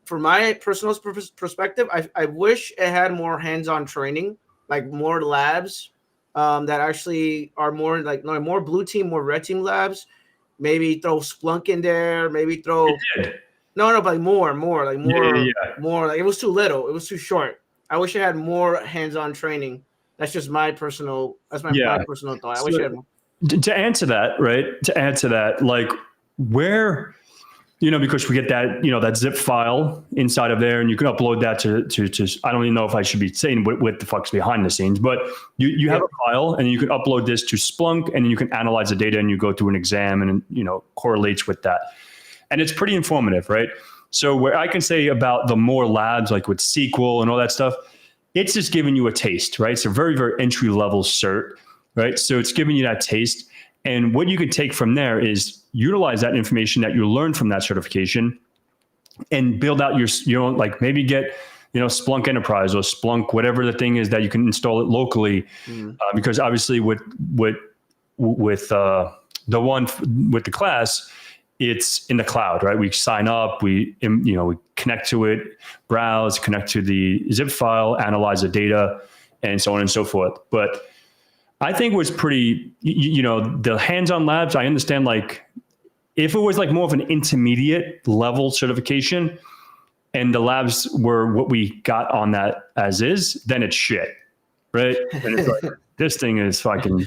from my personal perspective, I wish it had more hands-on training, like more labs that actually are more like more blue team, more red team labs. Maybe throw Splunk in there. Maybe throw but like more. Like, it was too little. It was too short. I wish it had more hands-on training. That's just my personal. My personal thought. I wish it had more. To answer that, right? Like where, because we get that, that zip file inside of there, and you can upload that to I don't even know if I should be saying what the fuck's behind the scenes, but you have a file, and you can upload this to Splunk, and you can analyze the data, and you go through an exam, and correlates with that. And it's pretty informative, right? So where I can say about the more labs, like with SQL and all that stuff, it's just giving you a taste, right? It's a very, very entry level cert, right? So it's giving you that taste. And what you could take from there is utilize that information that you learned from that certification and build out your own, like maybe get, Splunk Enterprise or Splunk, whatever the thing is that you can install it locally, because obviously with the one with the class, it's in the cloud, right? We sign up, we connect to it, browse, connect to the zip file, analyze the data, and so on and so forth. But I think it was pretty, the hands-on labs, I understand, like, if it was like more of an intermediate level certification and the labs were what we got on that as is, then it's shit, right? And it's like, this thing is fucking,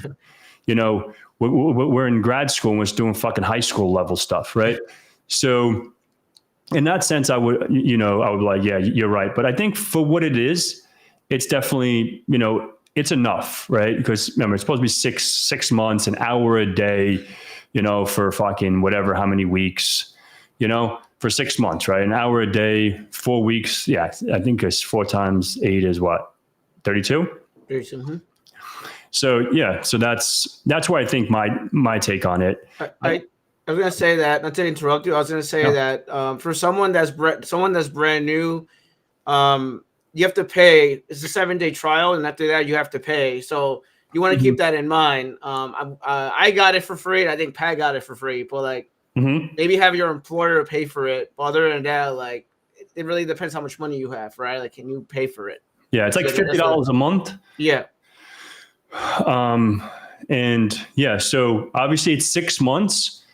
we're in grad school and we're doing fucking high school level stuff, right? So in that sense, I would be like, yeah, you're right. But I think for what it is, it's definitely, it's enough, right? Because remember, it's supposed to be six months, an hour a day, for fucking whatever, how many weeks, for 6 months, right? An hour a day, 4 weeks. Yeah, I think it's 4 times 8 is what? 32? 32. Mm-hmm. So yeah, so that's why I think my take on it. I was gonna say that, not to interrupt you. I was gonna say that for someone that's brand new, you have to pay. It's a 7-day trial, and after that, you have to pay. So you want to keep that in mind. I got it for free, and I think Pat got it for free. But like, maybe have your employer pay for it. But other than that, like, it really depends how much money you have, right? Like, can you pay for it? Yeah, it's like $50 a month. Yeah. And yeah, so obviously it's 6 months.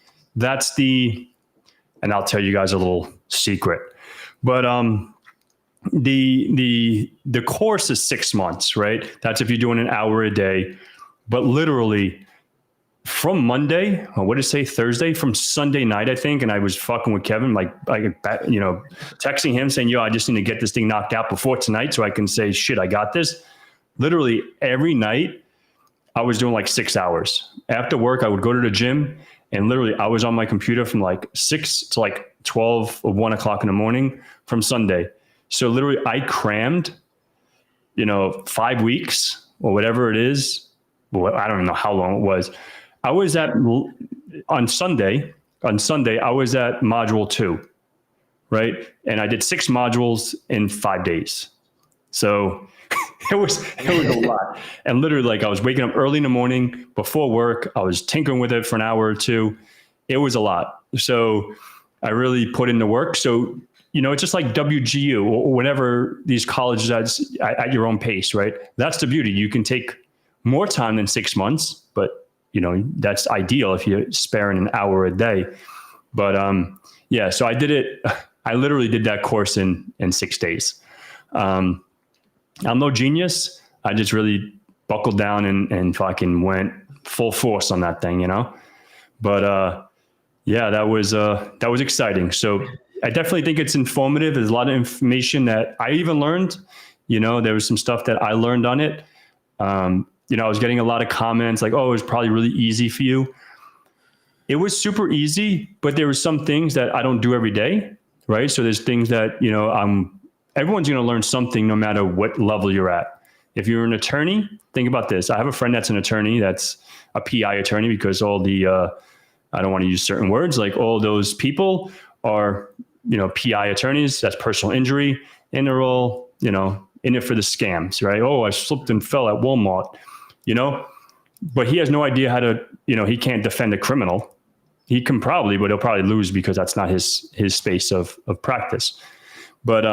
And I'll tell you guys a little secret, but, the course is 6 months, right? That's if you're doing an hour a day, but literally from Monday, or what did it say, Thursday, from Sunday night, I think. And I was fucking with Kevin, texting him saying, yo, I just need to get this thing knocked out before tonight so I can say, shit, I got this. Literally every night I was doing like 6 hours. After work, I would go to the gym, and literally I was on my computer from like 6 to like 12 or 1 o'clock in the morning from Sunday. So literally I crammed, 5 weeks or whatever it is. Well, I don't even know how long it was. I was on Sunday, I was at module 2, right? And I did 6 modules in 5 days. So it was a lot. And literally, like, I was waking up early in the morning before work. I was tinkering with it for an hour or two. It was a lot. So I really put in the work. So, it's just like WGU or whatever these colleges at your own pace, right? That's the beauty. You can take more time than 6 months, but that's ideal if you're sparing an hour a day. But yeah, so I did it. I literally did that course in 6 days. I'm no genius. I just really buckled down and fucking went full force on that thing, But yeah, that was exciting. So I definitely think it's informative. There's a lot of information that I even learned. There was some stuff that I learned on it. I was getting a lot of comments like, oh, it was probably really easy for you. It was super easy, but there were some things that I don't do every day, right? So there's things that, everyone's going to learn something no matter what level you're at. If you're an attorney, think about this. I have a friend that's an attorney, that's a PI attorney, because all the, I don't want to use certain words, like all those people are, PI attorneys, that's personal injury, and they're all, in it for the scams, right? Oh, I slipped and fell at Walmart, but he has no idea how to, he can't defend a criminal. He can probably, but he'll probably lose because that's not his space of practice. But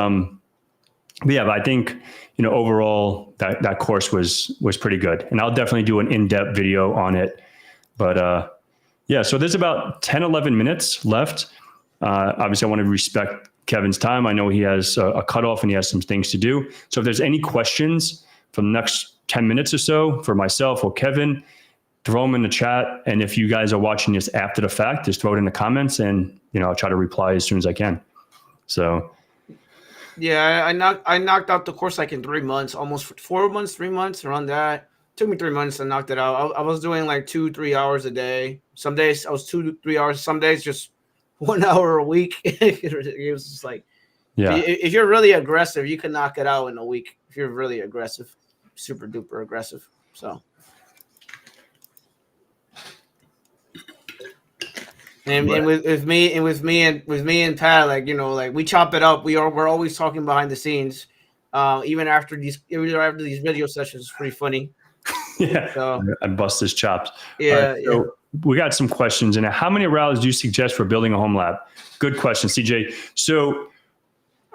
yeah, but I think, overall that course was pretty good, and I'll definitely do an in-depth video on it. But yeah, so there's about 10, 11 minutes left. Obviously I want to respect Kevin's time. I know he has a cutoff and he has some things to do. So if there's any questions for the next 10 minutes or so for myself or Kevin, throw them in the chat. And if you guys are watching this after the fact, just throw it in the comments, and, I'll try to reply as soon as I can. So. Yeah, I knocked out the course like in 3 months, almost 4 months, 3 months, around that. It took me 3 months to knock it out. I was doing like 2-3 hours a day. Some days I was 2-3 hours. Some days just 1 hour a week. It was just like, yeah. If you're really aggressive, you can knock it out in a week. If you're really aggressive, super duper aggressive. So. And with me and Pat, like, like we chop it up. We're always talking behind the scenes. even after these video sessions. It's pretty funny. Yeah, So, I bust his chops. yeah, All right, so we got some questions. And how many routers do you suggest for building a home lab? Good question, CJ. So,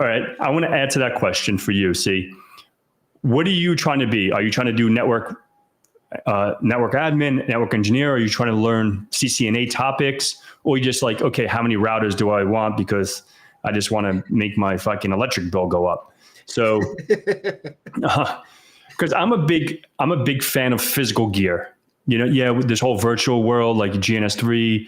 all right, I want to add to that question for you. See, what are you trying to be? Are you trying to do network admin, network engineer? Are you trying to learn CCNA topics? Or you just like, okay, how many routers do I want? Because I just want to make my fucking electric bill go up. So, because I'm a big fan of physical gear. With this whole virtual world like GNS3,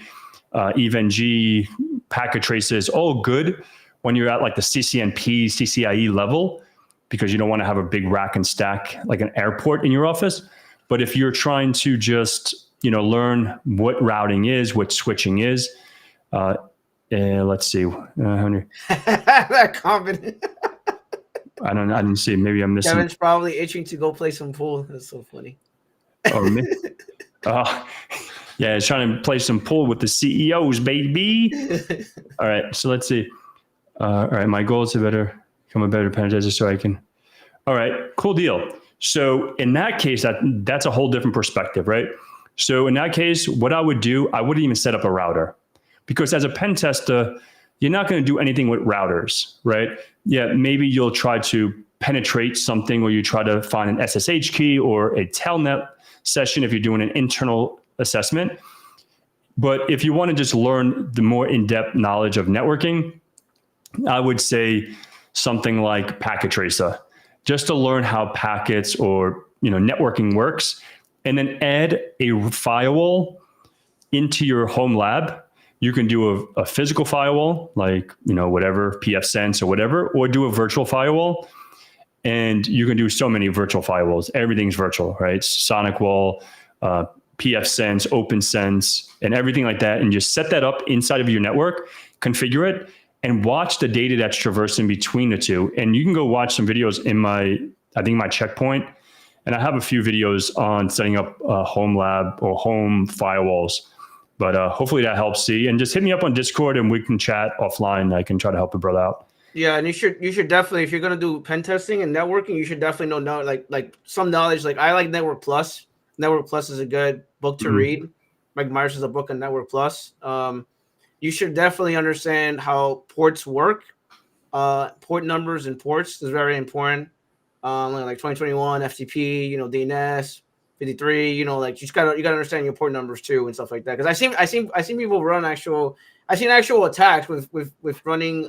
EVE-NG, packet traces, all good when you're at like the CCNP, CCIE level, because you don't want to have a big rack and stack like an airport in your office. But if you're trying to just learn what routing is, what switching is, let's see, that confident. I didn't see. Maybe I'm missing. Kevin's probably itching to go play some pool. That's so funny. Oh, me? Yeah, he's trying to play some pool with the CEOs, baby. All right, so let's see. All right, my goal is to become a better penetration so I can. All right, cool deal. So in that case, that's a whole different perspective, right? So in that case, what I would do, I wouldn't even set up a router, because as a pen tester, you're not going to do anything with routers, right? Yeah, maybe you'll try to penetrate something, or you try to find an SSH key or a telnet session if you're doing an internal assessment. But if you want to just learn the more in-depth knowledge of networking, I would say something like Packet Tracer, just to learn how packets or networking works, and then add a firewall into your home lab. You can do a physical firewall, like whatever, pfSense or whatever, or do a virtual firewall. And you can do so many virtual firewalls. Everything's virtual, right? SonicWall, pfSense, OpenSense, and everything like that. And just set that up inside of your network, configure it, and watch the data that's traversing between the two. And you can go watch some videos in my checkpoint. And I have a few videos on setting up home lab or home firewalls. But hopefully that helps. See, and just hit me up on Discord and we can chat offline. I can try to help a brother out. Yeah, and you should definitely, if you're gonna do pen testing and networking, you should definitely know like some knowledge. Like I like Network Plus. Network Plus is a good book to read. Mike Myers is a book on Network Plus. You should definitely understand how ports work. Port numbers and ports is very important. Like 2021 FTP, DNS 53. Like you gotta understand your port numbers too and stuff like that. Because I seen people run actual attacks with running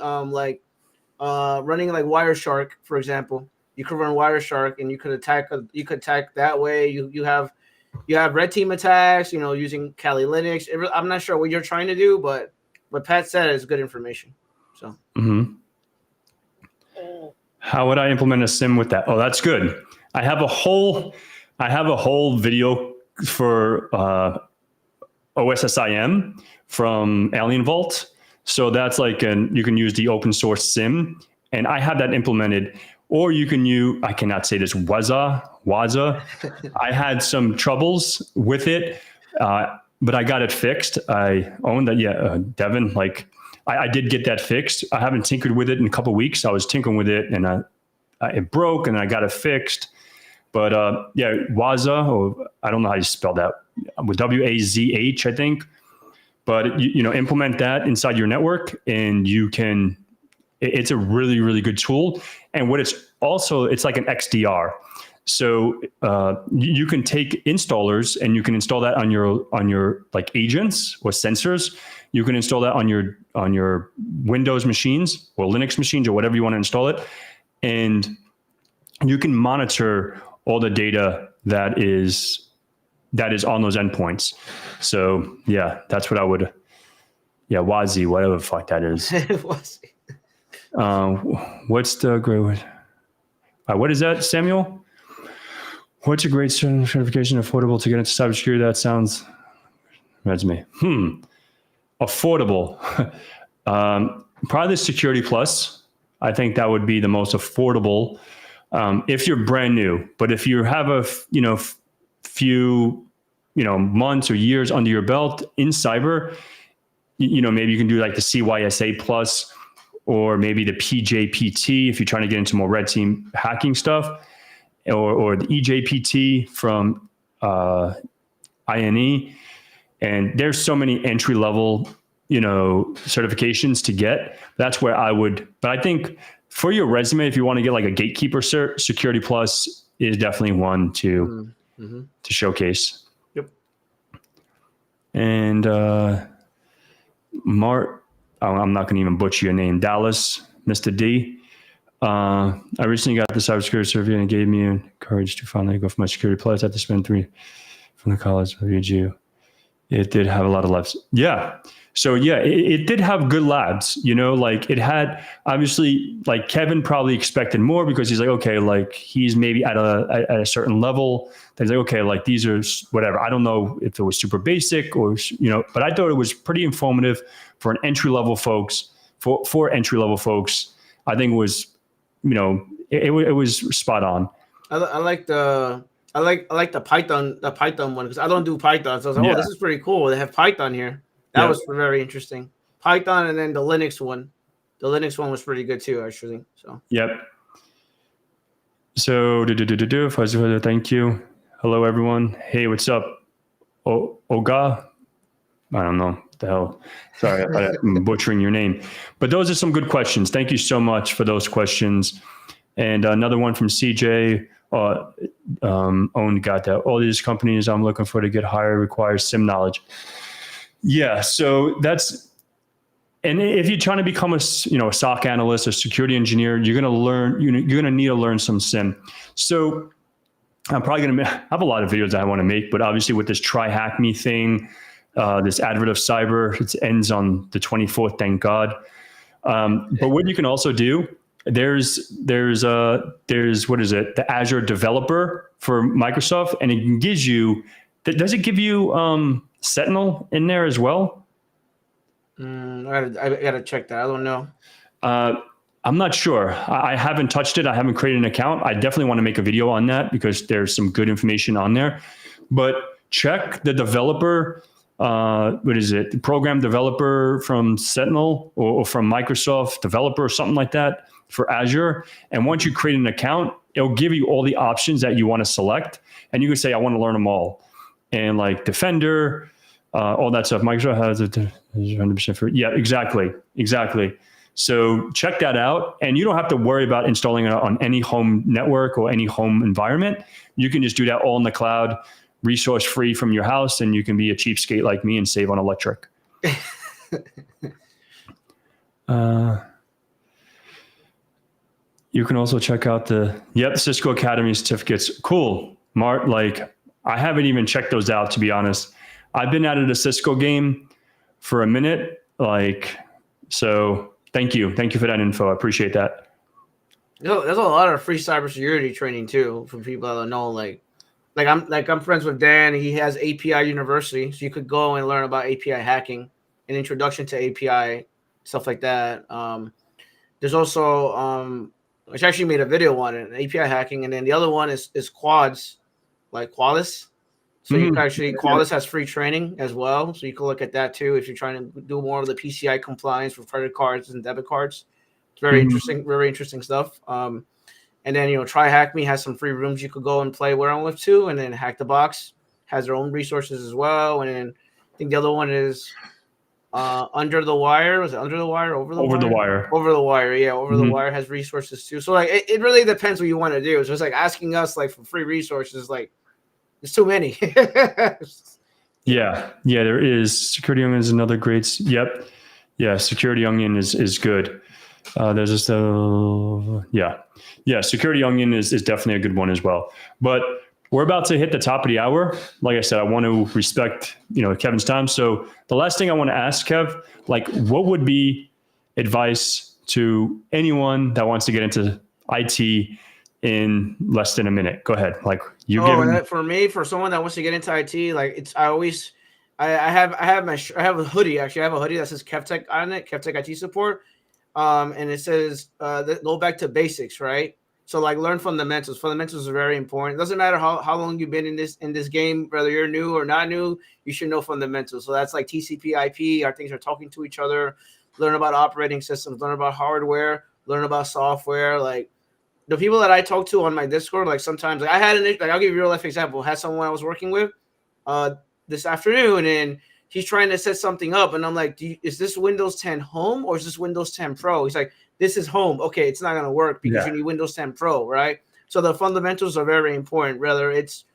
running like Wireshark, for example. You could run Wireshark and you could attack that way. You have red team attacks, using Kali Linux. I'm not sure what you're trying to do, but what Pat said is good information. So how would I implement a SIM with that? Oh, that's good. I have a whole video for OSSIM from Alien Vault. So that's like you can use the open source SIM, and I have that implemented. Or you can use, I cannot say this, Waza. I had some troubles with it, but I got it fixed. I own that. Yeah, Devin, I did get that fixed. I haven't tinkered with it in a couple of weeks. I was tinkering with it and it broke and I got it fixed. But yeah, Waza, or I don't know how you spell that, with WAZH, I think. But you implement that inside your network, and you can. It's a really, really good tool. And what it's like an XDR. So you can take installers and you can install that on your like agents or sensors. You can install that on your Windows machines or Linux machines or whatever you want to install it, and you can monitor all the data that is on those endpoints. So yeah, that's what I would. Yeah, Wazi, whatever the fuck that is. What's the great? What is that, Samuel? What's a great certification affordable to get into cybersecurity? That sounds. That's me. Affordable. Probably the Security Plus. I think that would be the most affordable if you're brand new. But if you have a few months or years under your belt in cyber, maybe you can do like the CYSA Plus or maybe the PJPT if you're trying to get into more red team hacking stuff, or the EJPT from INE. And there's so many entry level, certifications to get. That's where I would, but I think for your resume, if you want to get like a gatekeeper cert, Security Plus is definitely one to showcase. Yep. And I'm not going to even butcher your name, Dallas, Mr. D. I recently got the cybersecurity survey and it gave me courage to finally go for my Security Plus. I had to spend 3 from the college of UGU. It did have a lot of labs. Yeah. So yeah, it did have good labs, like it had, obviously, like Kevin probably expected more because he's like, okay, like he's maybe at a certain level. He's like, okay, like these are whatever. I don't know if it was super basic or, but I thought it was pretty informative for an entry level folks, for entry level folks. I think it was, it was spot on. I like the Python one because I don't do Python. So I was like, this is pretty cool. They have Python here. That was very interesting. Python, and then the Linux one. The Linux one was pretty good too, actually. So. Yep. So thank you. Hello, everyone. Hey, what's up? Oga? I don't know what the hell. Sorry, I'm butchering your name. But those are some good questions. Thank you so much for those questions. And another one from CJ. Got that. All these companies I'm looking for to get hired require SIM knowledge. Yeah, so that's, and if you're trying to become a SOC analyst or security engineer, you're going to learn, you're going to need to learn some SIM. So I'm probably going to have a lot of videos that I want to make, but obviously with this Try Hack Me thing, this Advert of Cyber, it ends on the 24th, thank God. But what you can also do, there's what is it? The Azure Developer for Microsoft, and it gives you, does it give you Sentinel in there as well? I gotta check that. I don't know. I'm not sure. I haven't touched it. I haven't created an account. I definitely want to make a video on that because there's some good information on there. But check the developer. What is it? The program developer from Sentinel or from Microsoft Developer or something like that for Azure. And once you create an account, it'll give you all the options that you want to select. And you can say, I want to learn them all. And like Defender, all that stuff. Microsoft has it 100% free. Yeah, exactly. So check that out. And you don't have to worry about installing it on any home network or any home environment. You can just do that all in the cloud, resource free from your house, and you can be a cheapskate like me and save on electric. You can also check out the Cisco Academy certificates. Cool, Mart. Like I haven't even checked those out, to be honest. I've been out of the Cisco game for a minute. So thank you for that info. I appreciate that. There's a lot of free cybersecurity training too for people that don't know. Like I'm friends with Dan. He has API University, so you could go and learn about API hacking, an introduction to API, stuff like that. There's also which actually made a video on it, API hacking, and then the other one is Quads, like Qualys. So you can actually, Qualys has free training as well, so you can look at that too if you're trying to do more of the PCI compliance for credit cards and debit cards. It's very interesting stuff. And then Try Hack Me has some free rooms you could go and play around with too, and then Hack the Box has their own resources as well. And then I think the other one is Under the Wire. Was it Under the Wire? Over the Wire? Over the Wire. Yeah, Over the Wire has resources too. So like it really depends what you want to do. So it's like asking us like for free resources, like there's too many. Yeah, there is. Security Onion is another great. Yep. Yeah, Security Onion is good. There's just Security Onion is definitely a good one as well. But we're about to hit the top of the hour. Like I said, I want to respect Kevin's time. So the last thing I want to ask Kev, like, what would be advice to anyone that wants to get into IT in less than a minute? Go ahead. Like for me, for someone that wants to get into IT, like I have a hoodie. Actually, I have a hoodie that says KevTech on it, KevTech IT support. And it says go back to basics, right? So like learn fundamentals. Fundamentals are very important. It doesn't matter how long you've been in this game, whether you're new or not new, you should know fundamentals. So that's like TCP, IP, our things are talking to each other. learn about operating systems, learn about hardware, learn about software. Like the people that I talk to on my Discord, like sometimes like I had like I'll give you a real life example. I had someone I was working with this afternoon, and he's trying to set something up, and I'm like, is this Windows 10 Home or is this Windows 10 Pro? He's like, this is Home. Okay, it's not gonna work because you need Windows 10 Pro, right? So the fundamentals are very important, whether it's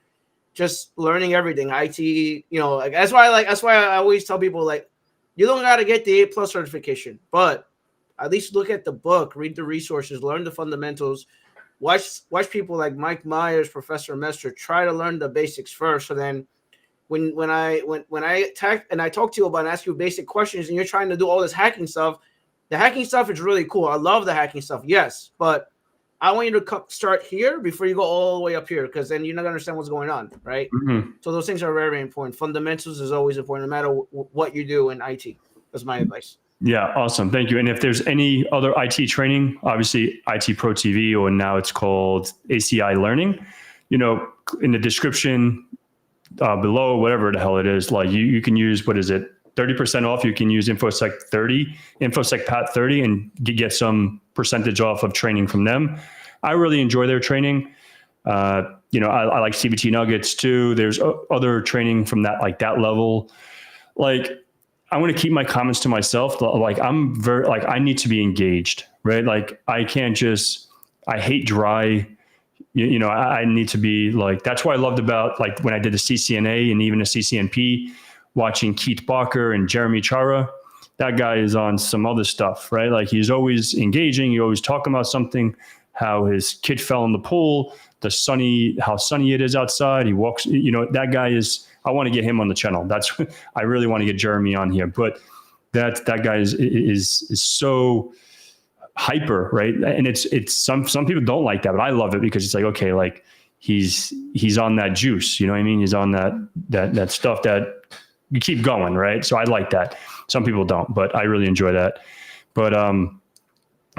just learning everything, IT, you know, like that's why I always tell people, like, you don't got to get the A+ certification, but at least look at the book, read the resources, learn the fundamentals, watch people like Mike Myers, Professor Messer, try to learn the basics first. So then when I talk to you about and ask you basic questions and you're trying to do all this hacking stuff, the hacking stuff is really cool. I love the hacking stuff. Yes. But I want you to start here before you go all the way up here, because then you're not going to understand what's going on, right? Mm-hmm. So those things are very, very important. Fundamentals is always important, no matter what you do in IT. That's my advice. Yeah, awesome. Thank you. And if there's any other IT training, obviously IT Pro TV, or now it's called ACI Learning, you know, in the description below, whatever the hell it is, like you can use, what is it, 30% off. You can use InfoSec Pat 30, and get some percentage off of training from them. I really enjoy their training. You know, I like CBT Nuggets too. There's other training from that, like that level. Like, I want to keep my comments to myself. Like, I'm very, like, I need to be engaged, right? Like, I can't just, I hate dry, you know, I need to be like, that's what I loved about, like, when I did the CCNA and even the CCNP, watching Keith Barker and Jeremy Chara. That guy is on some other stuff, right? Like, he's always engaging. He always talking about something, how his kid fell in the pool, how sunny it is outside. He walks, you know, that guy is, I want to get him on the channel. That's, I really want to get Jeremy on here, but that guy is so hyper, right? And it's some people don't like that, but I love it because it's like, okay, like he's on that juice, you know what I mean? He's on that stuff that you keep going, right? So I like that. Some people don't, but I really enjoy that. But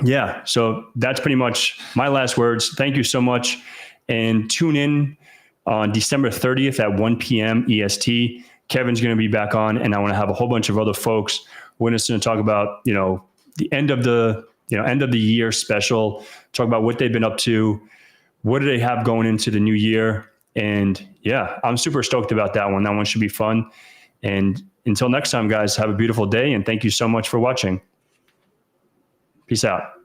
yeah, so that's pretty much my last words. Thank you so much. And tune in on December 30th at 1 p.m. EST. Kevin's going to be back on, and I want to have a whole bunch of other folks. We're just going to talk about, you know, the end of the year special, talk about what they've been up to, what do they have going into the new year. And yeah, I'm super stoked about that one. That one should be fun. And until next time, guys, have a beautiful day, and thank you so much for watching. Peace out.